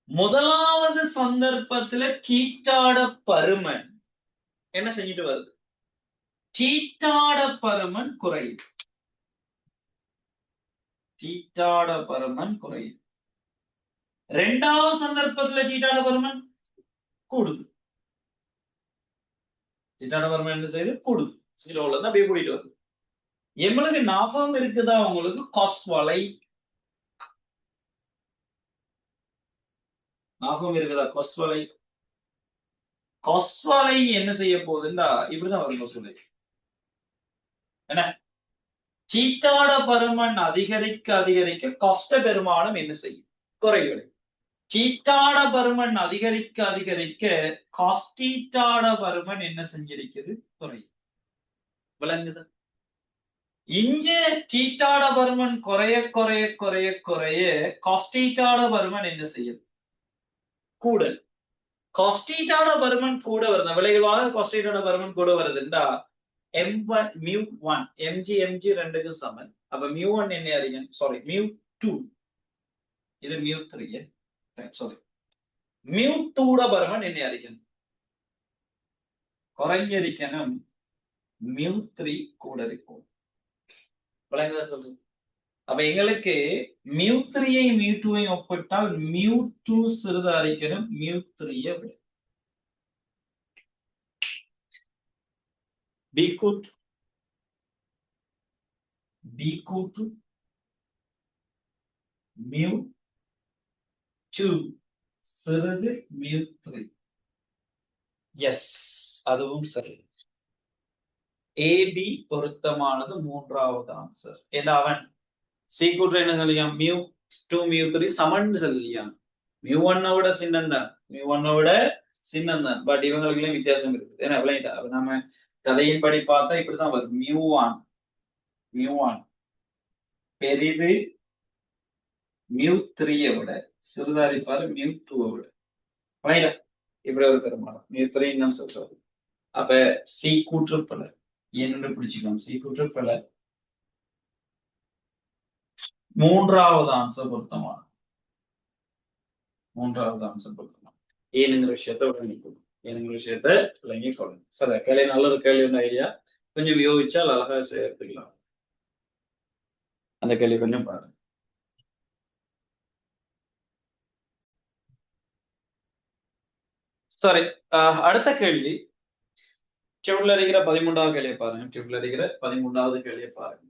A: முதலாவது சந்தர்ப்பத்துல தீட்டாட பருமன் என்ன செஞ்சுட்டு வருது? தீட்டாட பருமன் குறையுது. தீட்டாட பருமன் குறையுது. ரெண்டாவது சந்தர்ப்பத்துல தீட்டாட பருமன் கூடுது. தீட்டாட பருமன் என்ன செய்யுது? கூடுது. ஜீரோல இருந்து அப்படியே கூட்டிட்டு வருது. எங்களுக்கு ஞாபகம் இருக்குதா உங்களுக்கு? காஸ் வலை ஞாபகம் இருக்குதா? கொஸ்வலை கொஸ்வலை என்ன செய்ய போகுதுன்னா இப்படிதான் வரும். கொஸ்வலை என்ன? தீட்டாட பருமன் அதிகரிக்க அதிகரிக்க கஷ்ட பெருமானம் என்ன செய்யும்? குறைகிறது. தீட்டாட பருமன் அதிகரிக்க அதிகரிக்க காஸ்டீட்டாட பருமன் என்ன செஞ்சிருக்குது? குறையும். விளங்குது? இங்க தீட்டாட பருமன் குறைய குறைய குறைய குறைய காஸ்டீட்டாட பருமன் என்ன செய்யுது? கூடல். காஸ்டீட்டாட பருமன் கூட வருது. விளைவாக காஸ்டீட்டாட பருமன் கூட வருதுண்டா m1 mu1 mg ரெண்டுக்கு சமன். அப்ப mu1 என்ன அறியும்? சாரி, mu2 இது mu3 சாரி mu2 பருமன் என்ன அறியும்? குறைஞ்சிருக்கணும். mu3 கூட இருக்கும். விளங்குதா சொல்லுங்க? அப்ப எங்களுக்கு mu3 mu2 ஒப்பிட்டால் mu2 சிறிது அறிக்கணும் mu3 விட. b கூட்டு mu2 சிறிது mu3. எஸ், அதுவும் சரி. ஏபி பொருத்தமானது மூன்றாவது ஆன்சர். ஏன்னா அவன் சி கூற்று என்ன சொல்லியான்? mu2 mu3 சமன் சொல்லியான். mu1 விட சின்னந்தான், mu1 விட சின்னந்தான். பட் இவங்களுக்குள்ளே வித்தியாசம் இருக்குது. ஏன்னா விளையாட்டா நம்ம கதையின்படி பார்த்தா இப்படிதான் வரும். mu1 பெரிது mu3 விட, சிறுதாரிப்பாரு mu2 விட. விளையாட்டா இப்படி ஒரு பெருமானம். mu3 இன்னும் சொல்றது. அப்ப சி கூற்றுப்பல என்று பிடிச்சுக்கணும். சி கூற்றுப்பல மூன்றாவது ஆன்சர் பொருத்தமான. மூன்றாவது ஆன்சர் பொருத்தமான. ஏனுங்கிற விஷயத்த விளங்கிக்கணும். ஏனுங்கிற விஷயத்த விளங்கிக்கொள்ளணும். சரி, கேள்வி நல்ல ஒரு கேள்வி ஐடியா. கொஞ்சம் யோசிச்சால் அழகா எடுத்துக்கலாம். அந்த கேள்வி கொஞ்சம் பாருங்க. சரி, அடுத்த கேள்வி டியூப்ல இருக்கிற 13வது கேள்வியை பாருங்க. டியூப்ல இருக்கிற 13வது கேள்வியை பாருங்க.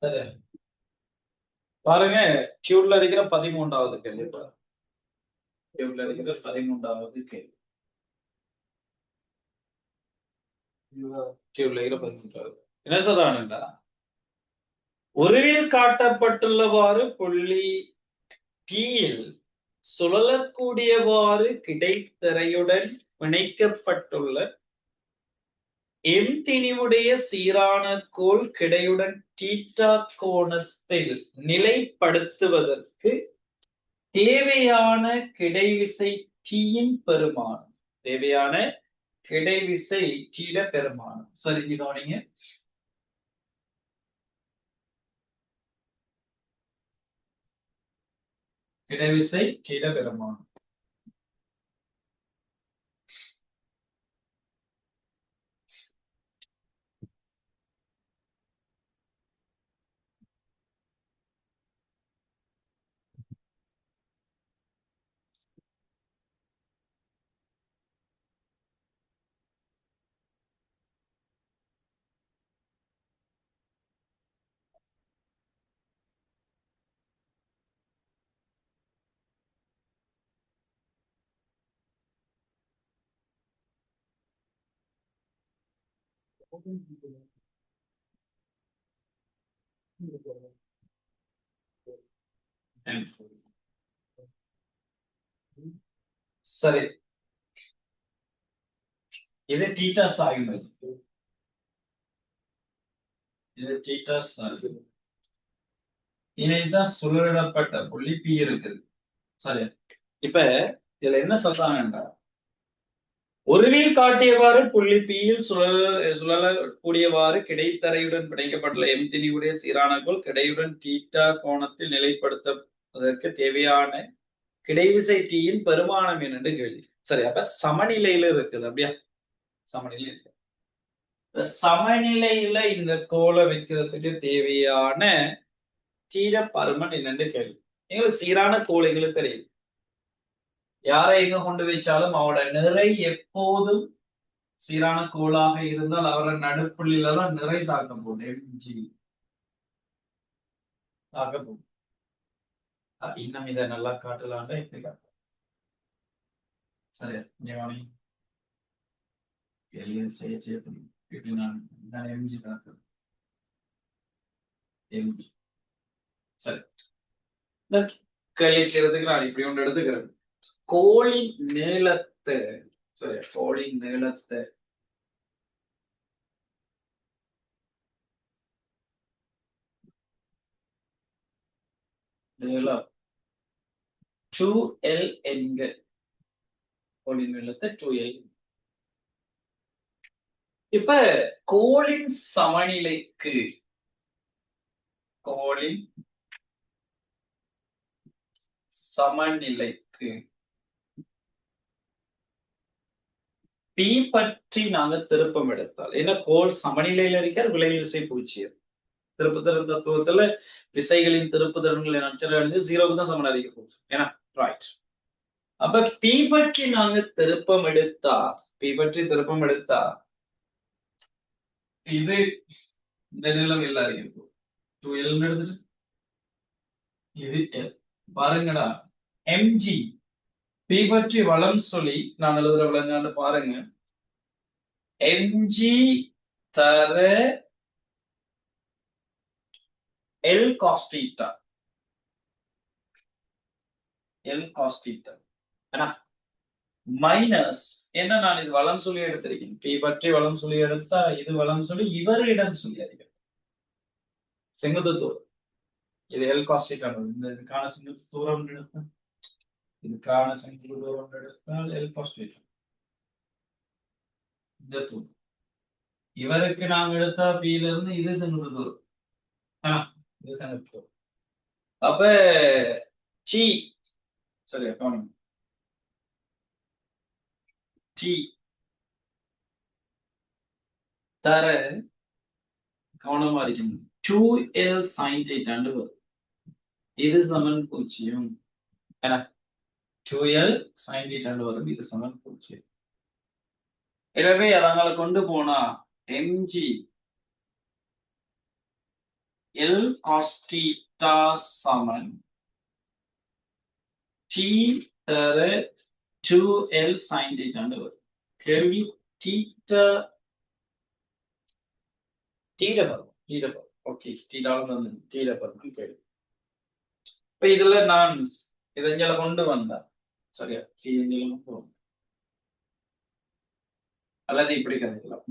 A: சரி, பாருங்க. டியூப்ல இருக்கிற 13வது கேள்வி பாருங்க. டியூப்ல இருக்கிற 13வது கேள்வி. டியூப்ல இருக்கிற 13வது என்ன சொல்றானுடா? உருவில் காட்டப்பட்டுள்ளவாறு புள்ளி P-யில் சுழலக்கூடியவாறு கிடைத்திரையுடன் பிணைக்கப்பட்டுள்ள எம் திணிவுடைய சீரான கோள் கிடையுடன் தீட்டா கோணத்தில் நிலைப்படுத்துவதற்கு தேவையான கிடைவிசை டீயின் பெருமானம். தேவையான கிடைவிசை டீட பெருமானம். சரி, கவனிங்க. கிடைவிசை டீட பெருமானம். சரி, இது தீட்டா சாய்வு. இது தீட்டா சாய்வு. இணைதான் சுழலிடப்பட்ட புள்ளி பி இருக்குது. சரி, இப்ப இதுல என்ன சொல்றாங்கன்னா, ஒருவில் காட்டியவாறு புள்ளி பியில் சுழலக்கூடியவாறு கிடைத்தரையுடன் பிணைக்கப்பட்டுள்ள எம் திணிவுடைய சீரான கோள் கிடையுடன் தீட்டா கோணத்தில் நிலைப்படுத்துவதற்கு தேவையான கிடைவிசை டீயின் பெருமானம் என்னன்னு கேள்வி. சரி, அப்ப சமநிலையில இருக்குது. அப்படியா? சமநிலை இருக்கு. சமநிலையில இந்த கோளை வைக்கிறதுக்கு தேவையான டீட பருமன் என்னன்னு கேள்வி. எங்களுக்கு சீரான கோள் எங்களுக்கு தெரியும். யாரை எங்க கொண்டு வச்சாலும் அவரோட நிறை எப்போதும் சீரான கோளாக இருந்தால் அவரை நடுப்புள்ளில தான் நிறை தாக்க போகுது. எம்ஜி தாக்க போகுது. இன்னும் இதை நல்லா காட்டலாம்டா இப்படி காட்ட. சரியா? கேள்வி செய்ய இப்படி நான் எம்ஜி தாக்க. எம்ஜி. சரி, இந்த கேள்வி செய்யறதுக்கு நான் இப்படி ஒன்று எடுத்துக்கிறேன். கோளின் நீளத்தை, சரியா, கோளின் நீளத்தை நீளம் 2L என்க. கோளின் நீளத்தை 2L. இப்ப கோளின் சமநிலைக்கு, கோளின் சமநிலைக்கு P பற்றி நாங்க திருப்பம் எடுத்தால் என்ன? கோள் சமநிலையில இருக்கார், விளைவிசை பூஜ்ஜியம். திருப்புத்திறன் தத்துவத்துல விசைகளின் திருப்புத்திறன்கள் அச்சரம் 0க்கு தான் சமன் அதிக போகுது. ஏன்னா ரைட். அப்ப P பற்றி நாங்க திருப்பம் எடுத்தா, P பற்றி திருப்பம் எடுத்தா இது இந்த நிலம் எல்லாம் இருக்கும். 2L எடுத்துட்டு இது L. பாருங்கடா, mg P பற்றி வளம் சொல்லி நான் எழுதுற விளங்காண்டு பாருங்க. mg தர L cos theta. L cos theta. Minus என்ன, நான் இது வளம் சொல்லி எடுத்திருக்கேன். P பற்றி வளம் சொல்லி எடுத்தா இது வளம் சொல்லி இவரிடம் சொல்லி அறிகிறேன். செங்குத்து தூரம் இது L cos theta. இதுக்கான செங்குத்து தூரம் எடுத்தா, இதுக்கான செங்குத்து தூரம் எடுத்தால் L cos theta. இந்த தூரம் இவருக்கு நாங்க எடுத்தா P ல இருந்து இது செங்குத்து தூரம். இது செங்குத்து தூரம். அப்ப T, சரியா, கவனிங்க. T தர கவனமா இருக்கணும். 2L sin theta வரும். இது சமன் 0. 2L sin theta வரும். இது சமன் 0. எனவே அதனால கொண்டு போனா mg L cos theta சமன் T தர 2L sin theta வரும். கேள்வி theta வரும். ஓகே, தீட்டால வந்து தீட வரும் கேள்வி. இப்ப இதுல நான் இதை கொண்டு வந்தேன். சரியா? அல்லது இப்படி கதைக்கலாம்.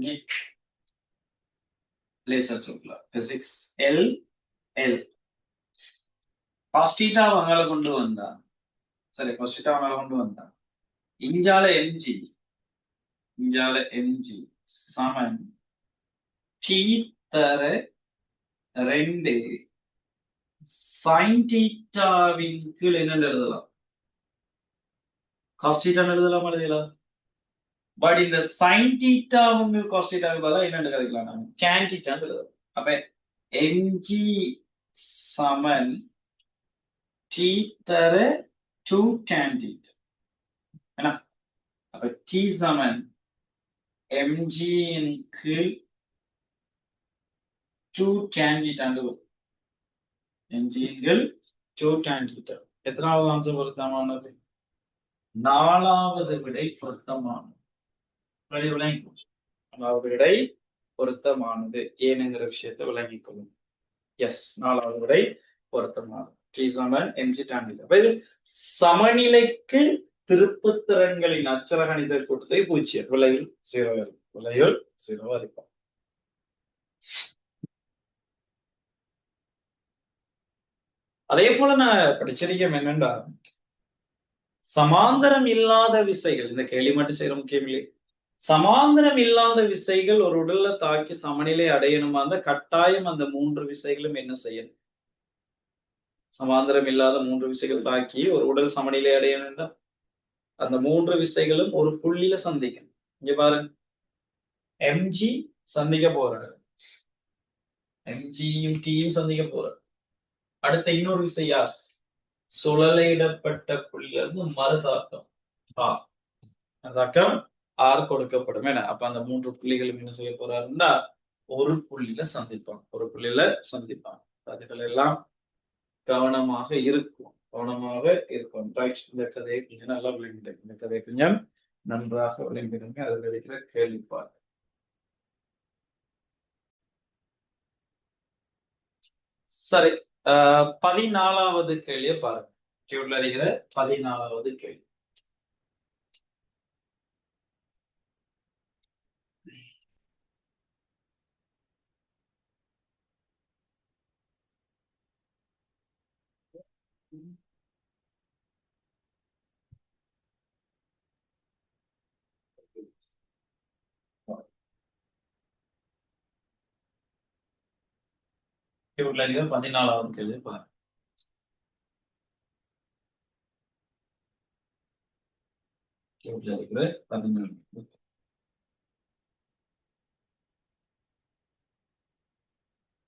A: லேசர் சொல்லுவார் பிசிக்ஸ் எல் எல் காஸ்டீட்டா அவங்கள கொண்டு வந்தா சரி காஸ்டீட்டா அவங்கள கொண்டு வந்தா இஞ்சால எம்ஜி சமன் டி தர 2 sin தீட்டாவின் கீழ் என்னன்னு எழுதலாம் காஸ்டீட்டான்னு எழுதலாம் எழுதலாம் பட் இந்த sin தீட்டாவும் காஸ்டீட்டாவுக்கு பதிலா என்னன்னு கழிக்கலாம் நம்ம tan தீட்டான்னு எழுதலாம் அப்ப mg சமன் டி தர 2 tan தீட்டா என்ன அப்ப t சமன் mg இன் கீழ் 2 tan தீட்டான்னு வரும் mg இன் கீழ் 2 tan தீட்டா எத்தனாவது ஆன்சர் பொருத்தமானது 4வது விடை பொருத்தமானது விடை பொருத்தமானது ஏனுங்கிற விஷயத்தை விளங்கிக் கொள்ளும் எஸ் 4வது விடை பொருத்தமானது டி சமன் mg tan தீட்டா இது சமநிலைக்கு திருப்புத்திறன்களின் அச்சரகணித கூட்டத்தை 0 விலையில் 0 விலையில் 0 இருக்கும் அதே போல நான் படிச்சிருக்கேன் என்னண்டா சமாந்தரம் இல்லாத விசைகள் இந்த கேள்வி மட்டும் செய்யற முக்கியம் இல்லை சமாந்தரம் இல்லாத விசைகள் ஒரு உடல்ல தாக்கி சமநிலை அடையணுமா அந்த கட்டாயம் அந்த 3 விசைகளும் என்ன செய்யணும் சமாந்தரம் இல்லாத 3 விசைகள் தாக்கி ஒரு உடல் சமநிலை அடையணும்டா அந்த 3 விசைகளும் ஒரு புள்ளியில சந்திக்கணும் இங்க பாருங்க mg சந்திக்க போறாரு mgயும் tயும் சந்திக்க போறாரு அடுத்த இன்னொரு விசை யார் சுழலையிடப்பட்ட புள்ளியிலிருந்து மறுதாக்கம் தாக்கம் ஆர் கொடுக்கப்படும் என அப்ப அந்த 3 புள்ளிகளும் என்ன செய்ய போறாருன்னா ஒரு புள்ளியில சந்திப்பாங்க அதுகள் எல்லாம் கவனமாக இருக்கும் இந்த கதையை கொஞ்சம் நல்லா விளங்கிட்டேன் இந்த கதையை கொஞ்சம் நன்றாக விளங்கிடுங்க அதில் இருக்கிற கேள்விப்பார் சரி 14வது கேள்வியை பாருங்க டியூட்ல இருக்கிற 14வது கேள்வி டியூட்ல இருக்கிற 14வது கேள்வி பாருங்க டியூட்ல இருக்கிற 14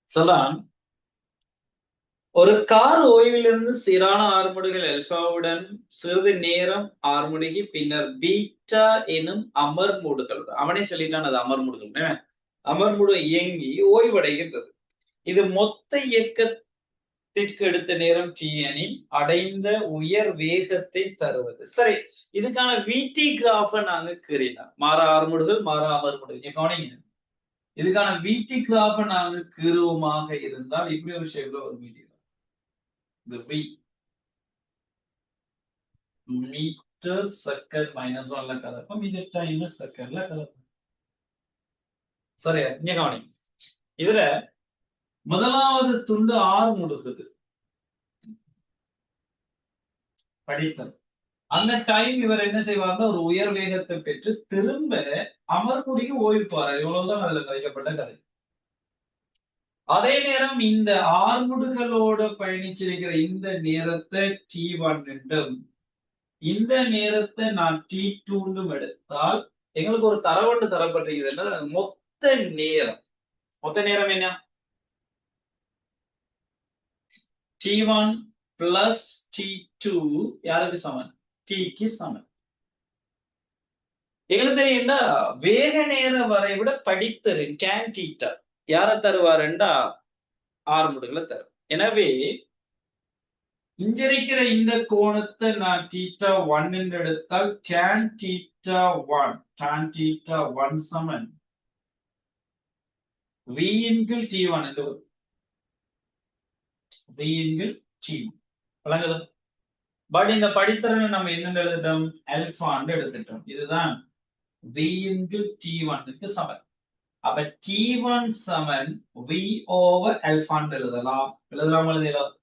A: சொல்லலாம் ஒரு கார் ஓய்விலிருந்து சீரான ஆறுமுடுகள் எல்பாவுடன் சிறிது நேரம் ஆறுமுடுகி பின்னர் பீட்டா எனும் அமர்முடுகள் அவனே சொல்லிட்டான் அது அமர்முடுகள் அமர்முடு இயங்கி ஓய்வடைகின்றது இது மொத்த இயக்கத்திற்கு எடுத்த நேரம் டி எனில் அடைந்த உயர் வேகத்தை தருவது சரி இதுக்கான விடி கிராஃப நாங்க கீறினோம் மாறா ஆறுமுடுகள் மாறா அமர்முடுகள் கவனிங்க இதுக்கான விடி கிராஃப நாங்க கீறுவமாக இருந்தால் இப்படி ஒரு ஷேப்ல ஒரு medium the v meter second minus 1 ல கலப்போம் இது டைம் செகண்ட்ல கலப்போம் சரி இங்க கவனி இதுல முதலாவது துண்டு 6 முடுக்குது படித்தல் அந்த டைம் இவர் என்ன செய்வார்னா ஒரு உயர் வேகத்தை பெற்று திரும்ப அமர்முடிக்கு ஓய்வு போறார் இவ்வளவுதான் அதுல கதைக்கப்பட்ட கதை அதே நேரம் இந்த ஆறுமுடுகளோட பயணிச்சிருக்கிற இந்த நேரத்தை T1 என்றும் இந்த நேரத்தை நான் T2 எடுத்தால் எங்களுக்கு ஒரு தரவண்டு தரப்பட்டிருக்கிறது மொத்த நேரம் என்ன T1 பிளஸ் T2 யாருக்கு சமன் Tக்கு சமன் எங்களுக்கு தெரியும்டா வேக நேர வரைவிட படித்தரு tan θ யார தருவாருண்டா ஆறுமுடுகளை தரும் எனவே இங்கிருக்கிற இந்த கோணத்தை நான் θ1 என்று எடுத்தால் tan θ1 சமன் v into T1 என்று வரும் v into T1 விளங்குதா பட் இந்த படித்தரனை நம்ம என்ன எழுதிட்டோம் ஆல்பா எடுத்துட்டோம் இதுதான் v into T1 க்கு சமன் அப்ப T1 சமன் V over alpha எழுதலாம். எழுதலாம்.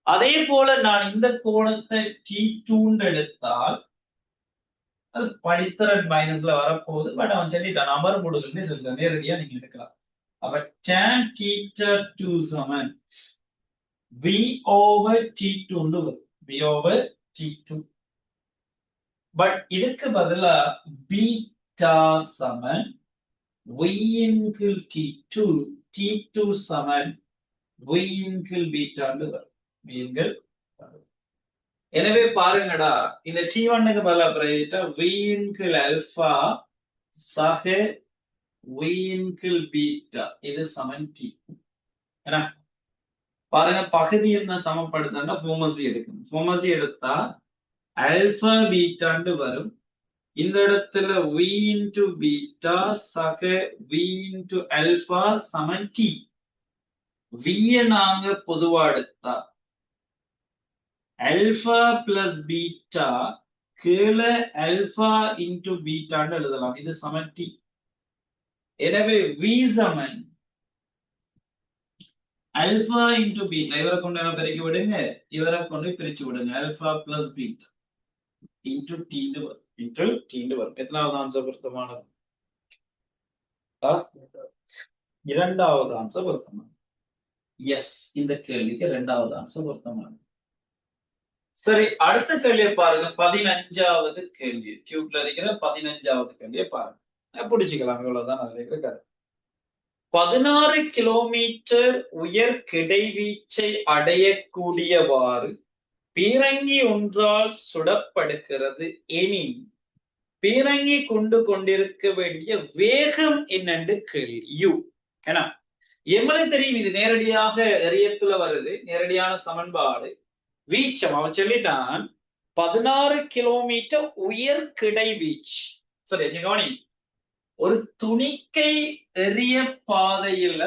A: அதே போல நான் இந்த கோணத்தை T2 எடுத்தால் அது படித்திறன் மைனஸ்ல வரப்போகுது. பட் அவன் சொல்லிட்டான் அமர் முடிவுன்னு சொல்லிட்டான். நேரடியா நீங்க எடுக்கலாம். அப்ப tan θ2 சமன் V over T2 வரும். V over T2. பட் இதுக்கு பதிலா பீட்டா சமன் y இன் கீழ் T2 T2 சமன் y இன் கீழ் பீட்டான்னு வரும். V இன் கீழ். எனவே பாருங்கடா இந்த T1க்கு பதிலா பிரதிட்டா v இன் கீழ் ஆல்பா சக y இன் கீழ் பீட்டா இது சமன் T. ஏன்னா பாருங்க பகுதி என்ன சமப்படுத்தா ஃபோமசி எடுக்கணும். ஃபோமசி எடுத்தா ஆல்பா பீட்டாண்டு வரும். இந்த இடத்துல v இன்டு பீட்டா சக v இன்டு ஆல்பா சமன் T. v நாங்க பொதுவா எடுத்தா ஆல்பா பிளஸ் பீட்டா கீழே ஆல்பா இன்டு பீட்டான்னு எழுதலாம். இது சமன் T. எனவே v சமன் ஆல்பா இன்டு பீட்டா இவரை கொண்டு பெருக்கி விடுங்க, இவரை கொண்டு பிரிச்சு விடுங்க. Alpha plus beta into T வரும். எத்தனாவது ஆன்சர் பொருத்தமானது? இரண்டாவது ஆன்சர் பொருத்தமானது. எஸ், இந்த கேள்விக்கு இரண்டாவது ஆன்சர் பொருத்தமானது. சரி, அடுத்த கேள்வியை பாருங்க. 15வது கேள்வி. டியூப்ல இருக்கிற 15வது கேள்வியை பாருங்க. பிடிச்சுக்கலாம், இவ்வளவுதான் அதுல இருக்கிற கருத்து. 16 கிலோமீட்டர் உயர் கிடைவீச்சை அடையக்கூடியவாறு பீரங்கி ஒன்றால் சுடப்படுகிறது எனின் பீரங்கி கொண்டிருக்க வேண்டிய வேகம் என்னன்னு கேள்வி. u ஏன்னா எம்மளே தெரியும் இது நேரடியாக எரியத்துல வருது, நேரடியான சமன்பாடு. வீச்சம் அவன் சொல்லிட்டான் 16 கிலோமீட்டர் உயர் கிடைவீச்சு. சரி, கவனி, ஒரு துணிக்கை எரிய பாதையில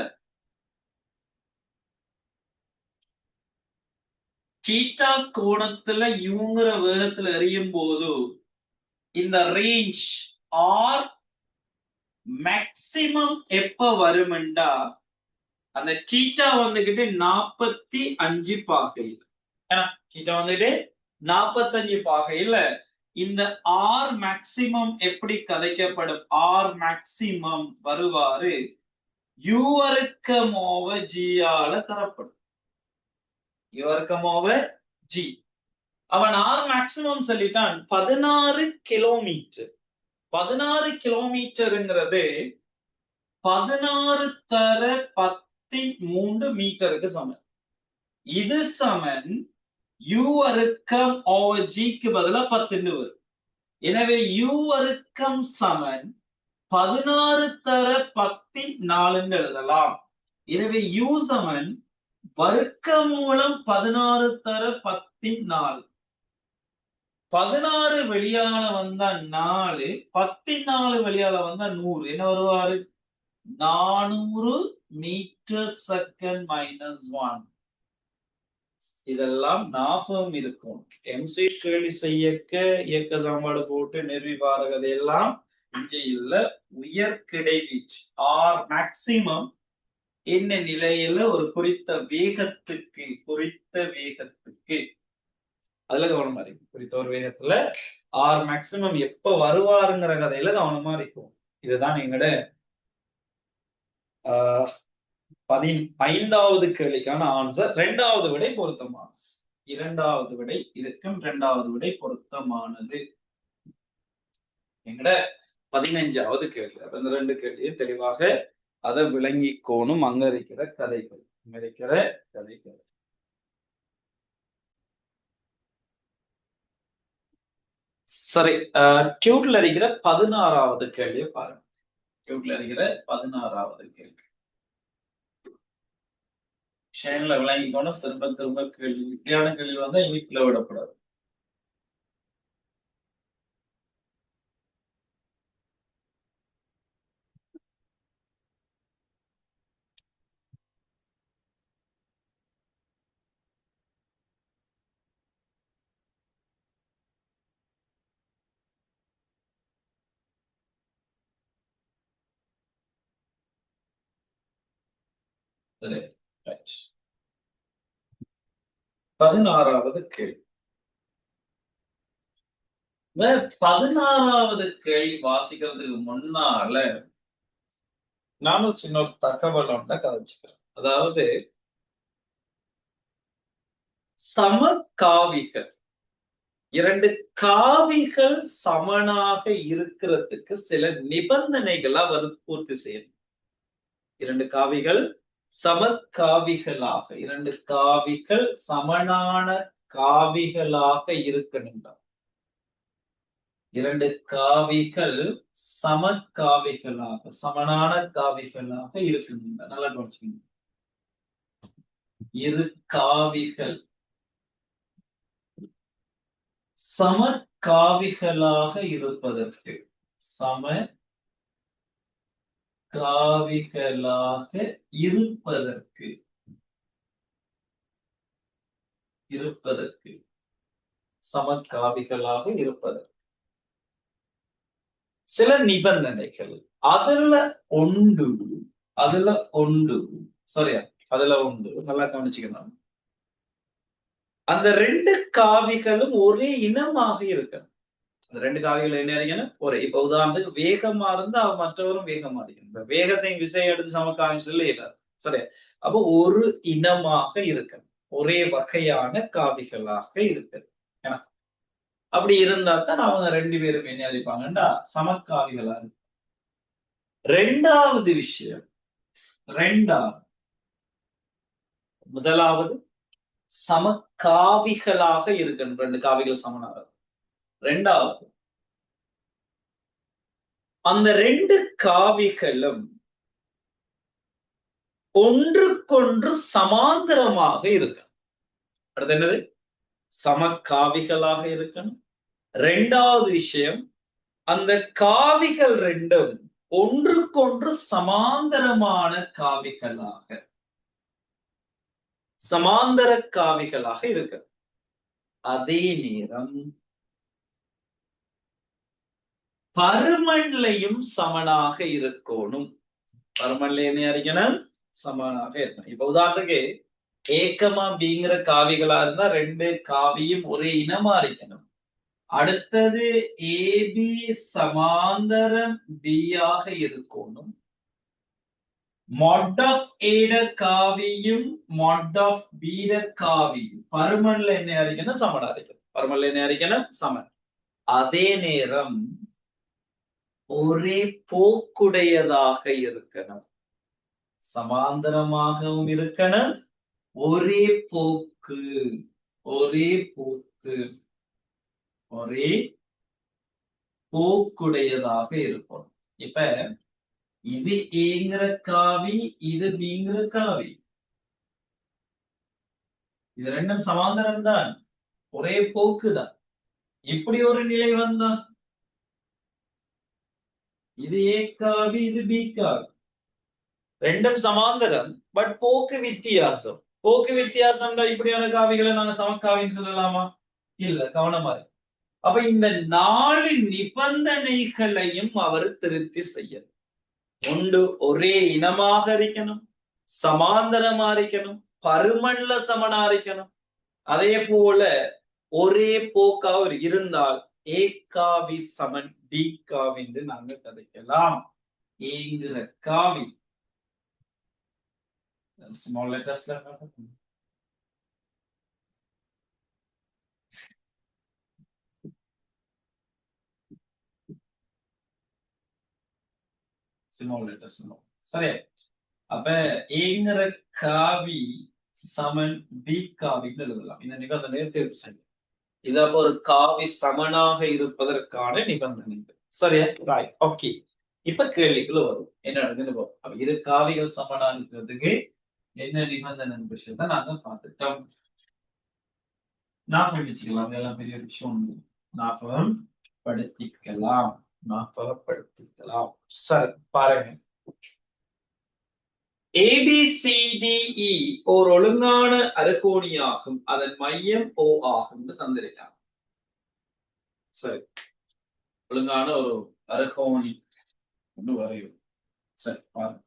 A: தீட்டா கோணத்துல யூங்கிற வேகத்துல எரியும் போது இந்த ரேஞ்ச் ஆர் மேக்சிமம் எப்ப வரும்டா அந்த தீட்டா வந்துகிட்டு 45 பாகையில். ஏன்னா தீட்டா வந்துட்டு 45 பாகையில் இந்த ஆர் மேக்சிமம் எப்படி கதைக்கப்படும்? ஆர் மேக்சிமம் வருவாரு யூவர்க்கமோவ ஜியால தரப்படும். யூவர்க்கமோவ ஜி. அவன் ஆர் மேக்சிமம் சொல்லிட்டான் 16 கிலோமீட்டர். 16 கிலோமீட்டருங்கிறது 16 தர 13 மீட்டருக்கு சமன். இது சமன் u வர்க்கம் ஓவர் ஜிக்கு பதிலா 10 வரும். எனவே u வர்க்கம் சமன் 16 தர 14 எழுதலாம். எனவே u சமன் வர்க்கமூலம் 16 தர 14. 16 வெளியால வந்தா 4, 14 வெளியால வந்தா 100. என்ன வருவாரு? 400 மீட்டர் செகண்ட் மைனஸ் 1. இதெல்லாம் ஞாபகம் இருக்கும். எம்சி கேள்வி செய்யக்க இயக்க சமன்பாடு போட்டு நிறுவி பாருங்கதையெல்லாம் இங்கே இல்ல. உயர் கிடைவீச்சு ஆர் மேக்சிமம் என்ன நிலையில ஒரு குறித்த வேகத்துக்கு அதுல கவனமா இருக்கும். குறித்த ஒரு வேகத்துல ஆர் மேக்சிமம் எப்ப வருவாருங்கிற கதையில கவனமா இருக்கும். இதுதான் எங்கட 15வது கேள்விக்கான ஆன்சர். 2வது விடை பொருத்தமானது. 2வது விடை இதுக்கும் 2வது விடை பொருத்தமானது. எங்கட 15வது கேள்வி. அந்த 2 கேள்வியை தெளிவாக அதை விளங்கிக்கோணும். அங்க இருக்கிற கதைகள் சரி, டியூட்ல இருக்கிற 16வது கேள்வியை பாருங்க. டியூட்ல இருக்கிற 16வது கேள்வி ஷேன்ல விளங்கிக்கோணும். திரும்ப கேள்வி இப்படியான கேள்வி வந்தா இனிப்புல விடப்படாது. 16வது கேள்வி. 16வது கேள்வி வாசிக்கிறதுக்கு முன்னால நானும் சின்ன ஒரு தகவல் ஒன்றை கதைச்சுக்கிறேன். அதாவது சமகாவிகள், இரண்டு காவிகள் சமனாக இருக்கிறதுக்கு சில நிபந்தனைகளை அவர் பூர்த்தி செய்யணும். இரண்டு காவிகள் சமகாவிகளாக, இரண்டு காவிகள் சமனான காவிகளாக இருக்கணும். இரண்டு காவிகள் சமகாவிகளாக, சமனான காவிகளாக இருக்கணும். நல்லா கவனிச்சுக்கணும். இரு காவிகள் சமகாவிகளாக இருப்பதற்கு, சமகாவிகளாக இருப்பதற்கு சமகாவிகளாக இருப்பதற்கு சில நிபந்தனைகள். அதுல சரியா, அதுல உண்டு. நல்லா கவனிச்சுக்கணும். அந்த ரெண்டு காவிகளும் ஒரே இனமாக இருக்கணும். அந்த ரெண்டு காவிகள் என்ன இருக்கணும்? இப்ப உதாரணத்துக்கு வேகமா இருந்தா மற்றவரும் வேகமா இருக்கணும். வேகத்தையும் விசையை எடுத்து சமகாவியம் சொல்ல இல்லாது. சரியா? அப்போ ஒரு இனமாக இருக்கணும், ஒரே வகையான காவிகளாக இருக்கணும். அப்படி இருந்தா தான் அவங்க ரெண்டு பேரும் என்ன அழைப்பாங்கன்னா சமகாவிகளா இருக்கு. ரெண்டாவது விஷயம், முதலாவது சமகாவிகளாக இருக்கணும், ரெண்டு காவிகள் சமனாக. ரெண்டாவது, அந்த ரெண்டு காவிகளும் ஒன்றுக்கொன்று சமாந்தரமாக இருக்கணும். அடுத்து என்னது? சமகாவிகளாக இருக்கணும். ரெண்டாவது விஷயம், அந்த காவிகள் ரெண்டும் ஒன்றுக்கொன்று சமாந்தரமான காவிகளாக, சமாந்தர காவிகளாக இருக்கு. அதே நேரம் பருமன்லையும் சமனாக இருக்கணும். பருமன்ல என்ன அறிக்கணும்? சமனாக இருக்கணும். இப்ப உதாரணத்துக்கு ஏக்கமா பிங்கிற காவிகளா இருந்தா ரெண்டு காவியும் ஒரே இனமா இருக்கணும். அடுத்தது ஏபி சமாந்தரம் பி ஆக இருக்கணும். mod of A காவியும் mod of B காவியும் பருமன்ல என்ன அறிக்கணும்? சமனா இருக்கணும். பருமன்ல என்ன அறிக்கணும்? சமன். அதே நேரம் ஒரே போக்குடையதாக இருக்கணும். சமாந்தரமாகவும் இருக்கணும், ஒரே போக்கு, ஒரே போக்குடையதாக இருக்கணும். இப்ப இது ஏங்கிற காவி, இது பிங்கிற காவி, இது ரெண்டும் சமாந்தரம் தான், ஒரே போக்கு தான். இப்படி ஒரு நிலை வந்தா இது ஏ காவி, இது பி காவி, ரெண்டும் சமாந்தரம், பட் போக்கு வித்தியாசம். போக்கு வித்தியாசம் இப்படியான காவிகளை நாங்க சமக்காவின்னு சொல்லலாமா? இல்ல, கவனமா இருக்கு. அப்ப இந்த 4 நிபந்தனைகளையும் அவர் திருப்தி செய்யணும். ஒன்று, ஒரே இனமாக இருக்கணும், சமாந்தரமா இருக்கணும், பருமன்ல சமனா இருக்கணும். அதே போல ஒரே போக்காக இருந்தால் ஏ காவி சமன் பி காவி என்று நாங்கள் கதைக்கலாம். ஏங்கிற காவி ஸ்மால் லெட்டர்ஸ்ல ஸ்மால் லெட்டர்ஸ் சரி. அப்ப ஏங்கிற காவி சமன் பி காவின்னு எழுதலாம். இந்த நிபந்தனையை தேர்வு செய்யும். இது அப்போ ஒரு காவி சமனாக இருப்பதற்கான நிபந்தனை. சரியா? Right, okay. இப்ப கேள்விக்குள்ள வரும். என்ன நடக்குது? அப்ப இரு காவிகள் சமனா இருக்கிறதுக்கு என்ன நிபந்தனை விஷயத்த நாங்க பார்த்துட்டோம். ஞாபகம் வச்சுக்கலாம். இதெல்லாம் பெரிய விஷயம். ஞாபகப்படுத்திக்கலாம். சரி, பாருங்க. ABCDE ஒரு ஒழுங்கான அறுகோணியாகும், அதன் மையம் O ஆகும் தந்திருக்காங்க. சரி, ஒழுங்கான ஒரு அறுகோணி ஒன்று வரையும். சரி, பாருங்க.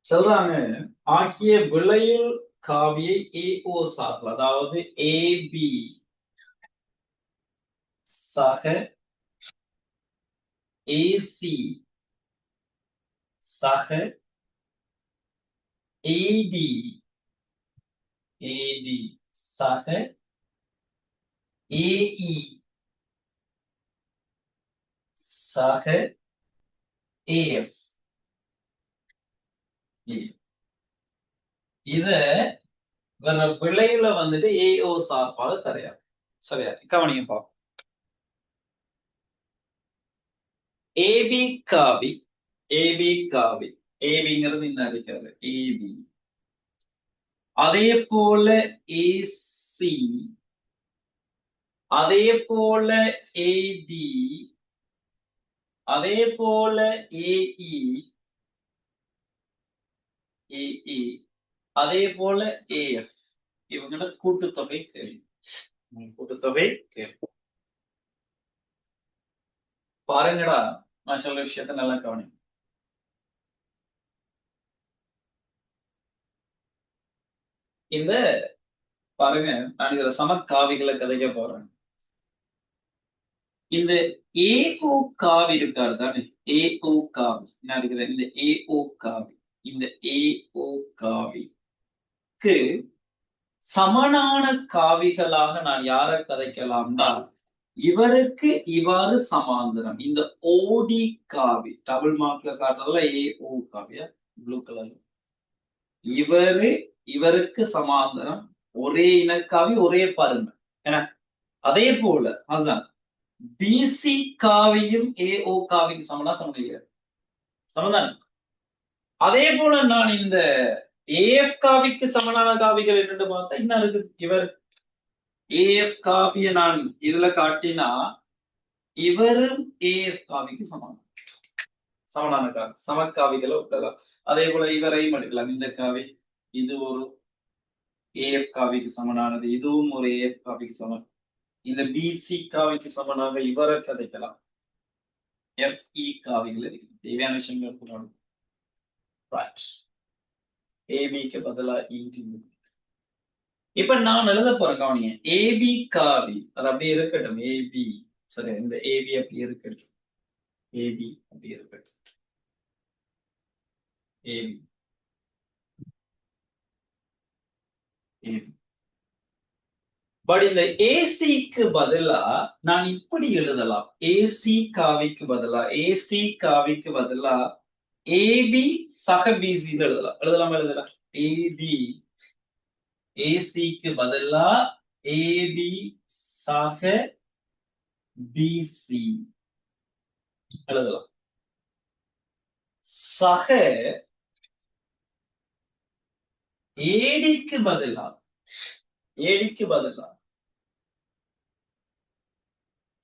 A: சொல்றாங்க ஆகிய விளையுள் காவியை ஏஓ சார்பு, அதாவது ஏபி சக ஏசி சக ஏடி ஏடி சக ஏஇ சக ஏஎஃப். இத வேற விளைவுல வந்துட்டு ஏஓ சார்பால தரையா. சரியா கவனிங்க பாப்போம். ஏபி காவி, ஏபி காவி, ஏபிங்கிறது இந்த அடிக்கிறது ஏபி. அதே போல ஏசி, அதே போல ஏடி, அதே போல ஏஇ, ஏஇ, அதே போல ஏஎஃப். இவங்களோட கூட்டுத்தொகை கேள்வி. கூட்டுத்தொகை கேள்வி. பாருங்கடா, நான் சொல்ற விஷயத்த நல்லா கவனி. இந்த பாருங்க, நான் இதுல சமக்காவிகளை கதைக்க போறேன். இந்த ஏஓ காவி இருக்காரு தானே, ஏஓ காவி என்ன இருக்குது, இந்த ஏஓ காவி, இந்த ஏஓ காவிக்கு சமனான காவிகளாக நான் யாரை கதைக்கலாம்னா, இவருக்கு இவ்வாறு சமாந்தரம் இந்த ஓடி காவி, டபுள் மார்க்ல காட்டுறதுல ஏஓ காவியா ப்ளூ கலர்ல, இவருக்கு சமாந்தரம் ஒரே இனக்காவி ஒரே பருமன் என. அதே போல அதான் பிசி காவியும் ஏஓ காவிக்கு சமனா சமநிலை சமதான். அதே போல நான் இந்த ஏஎஃப் காவிக்கு சமனான காவிகள் என்னன்னு பார்த்தா என்ன இருக்கு, இவர் ஏஎஃப் காவிய நான் இதுல காட்டினா இவரும் ஏஎஃப் காவிக்கு சமனான காவி, சமக்காவிகளை விட்டலாம். அதே போல இவரையும் எடுக்கலாம், இந்த காவி இது ஒரு ஏஎஃப் காவிக்கு சமனானது, இதுவும் ஒரு ஏஎஃப் காவிக்கு சமன். இந்த பிசி காவிக்கு சமனாக இவரை கதைக்கலாம். எஃப்இ காவிகள் இருக்கு, தேவையான விஷயங்கள் இருக்கணும். ஏபிக்கு பதிலா இடி. இப்ப நான் எழுத போறேன் கவனிங்க, ஏபி காவி அது அப்படியே இருக்கட்டும், ஏபி சரி, இந்த ஏபி அப்படி இருக்கட்டும், ஏபி அப்படி இருக்கட்டும், ஏபி ஏபி. பட் இந்த ஏசிக்கு பதிலா நான் இப்படி எழுதலாம், ஏசி காவிக்கு பதிலா, ஏசி காவிக்கு பதிலா ஏபி சக பிசின்னு எழுதலாம். எழுதலாம் ஏபி ஏசிக்கு பதிலா ஏபி சக பிசி எழுதலாம். சக ஏடிக்கு பதிலா, ஏடிக்கு பதிலா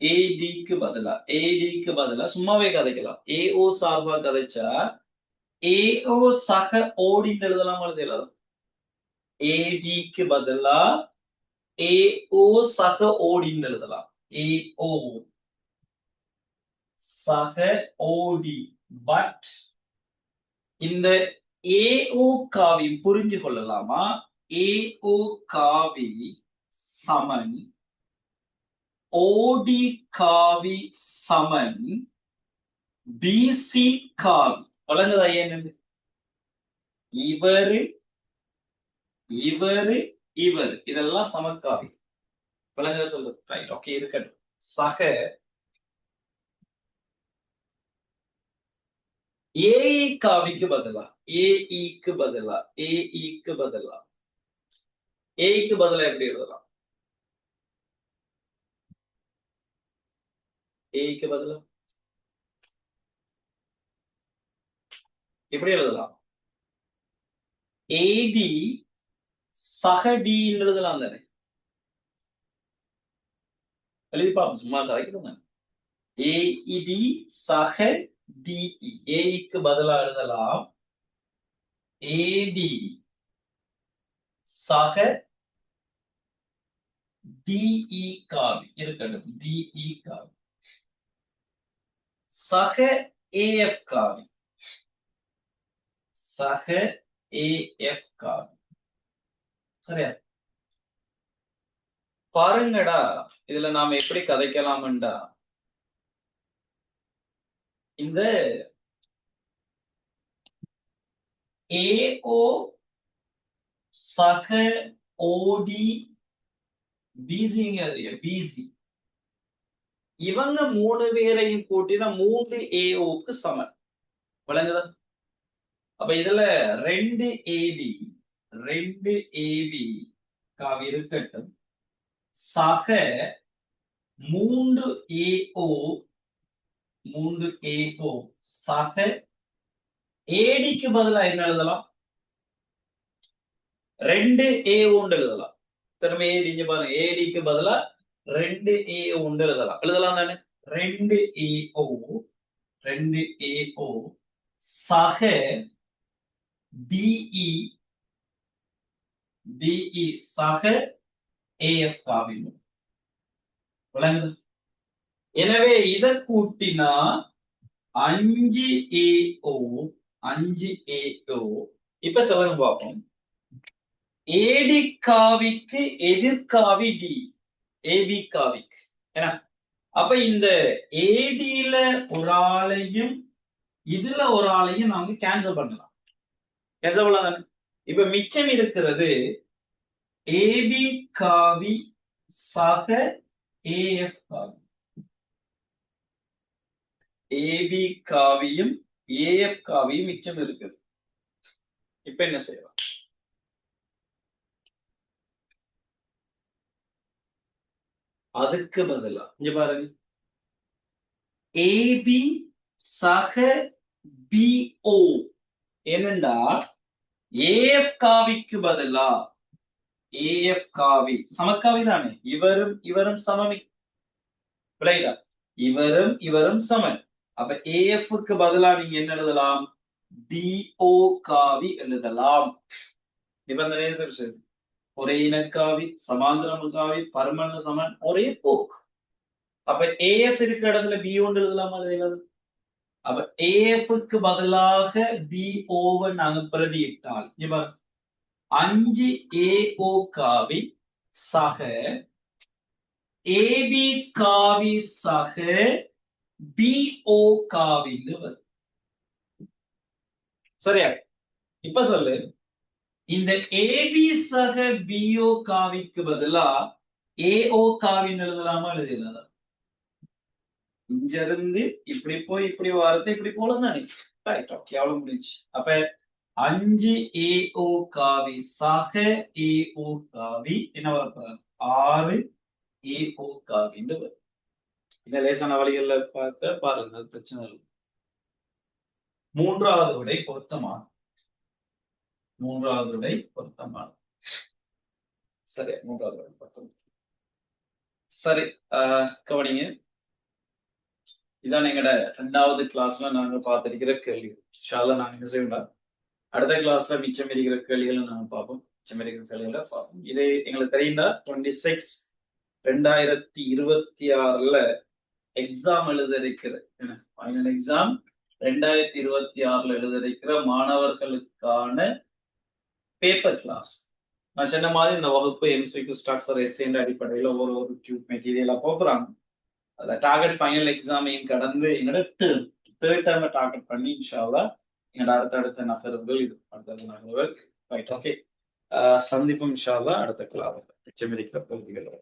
A: ஏடிக்கு பதிலா, ஏடிக்கு பதிலா சும்மாவே கதைக்கலாம். ஏஓ சார்பா கதைச்சா ஏஓ சக ஓடின்னு எழுதலாம். எழுதலாம் ஏடிக்கு பதிலா AO சக ஓடின்னு எழுதலாம். AO சக ஓடி. பட் இந்த AO காவி புரிஞ்சு கொள்ளலாமா? AO காவி சமன் OD காவி சமன் BC காவி. வழங்குதா? ஏன்னு இவரு இவரு இவர் இதெல்லாம் சமக்காவி. விளங்குத சொல்லு. ரைட், ஓகே, இருக்கட்டும். சக ஏஇ காவிக்கு பதிலா ஏஇக்கு பதிலா ஏஇக்கு பதிலா ஏக்கு பதிலா எப்படி எழுதலாம்? ஏக்கு பதிலா எப்படி எழுதலாம்? ஏடி சக டி எழுதலாம் தானே? எழுதி பார்ப்போம், சும்மா கலைக்கிறோம். ஏஇடி சக டிஇ. ஏக்கு பதிலா எழுதலாம் ஏடி சக டிஇ காவி. இருக்கட்டும், டிஇ காவி சக ஏஎஃப் காவி. சக ஏஎஃப் காவி. சரியா? பாருங்கடா, இதுல நாம எப்படி கதைக்கலாம்டா, இந்த ஏஓ சக ஓடி பிசி இவங்க 3 பேரையும் கூட்டினா 3 ஏஓக்கு சமன். விளங்குதா? அப்ப இதுல 2 ஏபி காவி இருக்கட்டும். சக 3 ஏஓ சக ஏடிக்கு பதிலா என்ன எழுதலாம்? 2 ஏஓன்னு எழுதலாம். திரும்ப ஏடி பாருங்க, ஏடிக்கு பதிலா 2 ஏஓன்னு எழுதலாம் தானே? 2 ஏஓ சக டிஇ சக ஏஎஃப் காவி. விளங்குது? எனவே இதை கூட்டினா 5 ஏஓ. இப்ப சொல்லுங்க பார்ப்போம். ஏடி காவிக்கு எதிர்காவி டி, ஏபி காவிக்கு. ஏன்னா அப்ப இந்த ஏடில ஒரு ஆளையும் இதுல ஒரு ஆளையும் நாம கேன்சல் பண்ணலாம். கேன்சல் பண்ணலாம் தானே? இப்ப மிச்சம் இருக்கிறது ஏபி காவி சக ஏஎஃப் காவி. ஏபி காவியும் ஏஎஃப் காவியும் மிச்சம் இருக்குது. இப்ப என்ன செய்யலாம்? அதுக்கு பதிலா இங்க பாருங்க, ஏபி சக பிஓ. என்னண்டா, ஏஎஃப் காவிக்கு பதிலா ஏஎஃப் காவி சமக்காவி தானே? இவரும் இவரும் சமமி. விளையாடா, இவரும் சமன். அப்ப ஏஎஃப்க்கு பதிலா நீங்க என்ன எழுதலாம்? டிஓ காவி எழுதலாம். நிபந்தனை சரி. ஒரே இனக்காவி, சமாந்திரம காவி, பருமன சமன், ஒரே போக்கு. அப்ப ஏஎஃப் இருக்கிற இடத்துல பி ஒன்று எழுதலாமா? எழுதலாம். அப்ப ஏஎஃப்க்கு பதிலாக பிஓவை நாங்க பிரதியிட்டால் 5 ஏஓ காவி சக ஏபி காவி சக பிஓ காவின்னு வருது. சரியா? இப்ப சொல்லு, இந்த ஏபி சக பிஓ காவிக்கு பதிலா ஏஓ காவின்னு எழுதலாமா? எழுதலாம். இங்க இருந்து இப்படி போய் இப்படி வாரத்தை இப்படி போலதானே? ரைட், ஓகே, அவ்வளவு முடிஞ்சு. அப்ப 5 ஏஓ காவி சக ஏஓ காவி என்ன வரப்போறாங்க? 6 ஏஓ காவின்னு வரும். இந்த லேசான வழிகள்ல பார்த்த பாருங்க, பிரச்சனை இல்லை. 3வது விடை பொருத்தமான. 3வது விடை பொருத்தமான. சரி, 3வது விடை பொருத்தமான. சரி, கவனிங்க. இதான் எங்கட 2வது கிளாஸ்ல நாங்க பார்த்திருக்கிற கேள்வி. நாங்க என்ன செய்யலாம், அடுத்த கிளாஸ்ல மிச்சம் இருக்கிற கேள்விகளை நாங்க பார்ப்போம். மிச்சமிருக்கிற கேள்விகளை பார்ப்போம். இது எங்களுக்கு தெரியுதா 26 2026 எக்ஸாம் எழுத இருக்கிற ஃபைனல் எக்ஸாம் 2026 எழுத இருக்கிற மாணவர்களுக்கான பேப்பர் கிளாஸ். நான் சொன்ன மாதிரி இந்த வகுப்பு எம்சிக்யூ ஸ்ட்ரக்சர் எஸ்ஏன்ற அடிப்படையில் ஒரு டியூப் மெட்டீரியலா போக்குறாங்க. அதுல டார்கெட் ஃபைனல் எக்ஸாமையும் கடந்து எங்களோட தேர்ட் டேர்மை டார்கெட் பண்ணி இன்ஷா அல்லாஹ் எங்களோட அடுத்தடுத்த நகர்வுகள் இது அடுத்த நகர்வுகள் ரைட். ஓகே, சந்திப்போம் இன்ஷா அல்லாஹ் அடுத்த கிளாஸ் மிச்சமிருக்கிற பகுதிகளோட.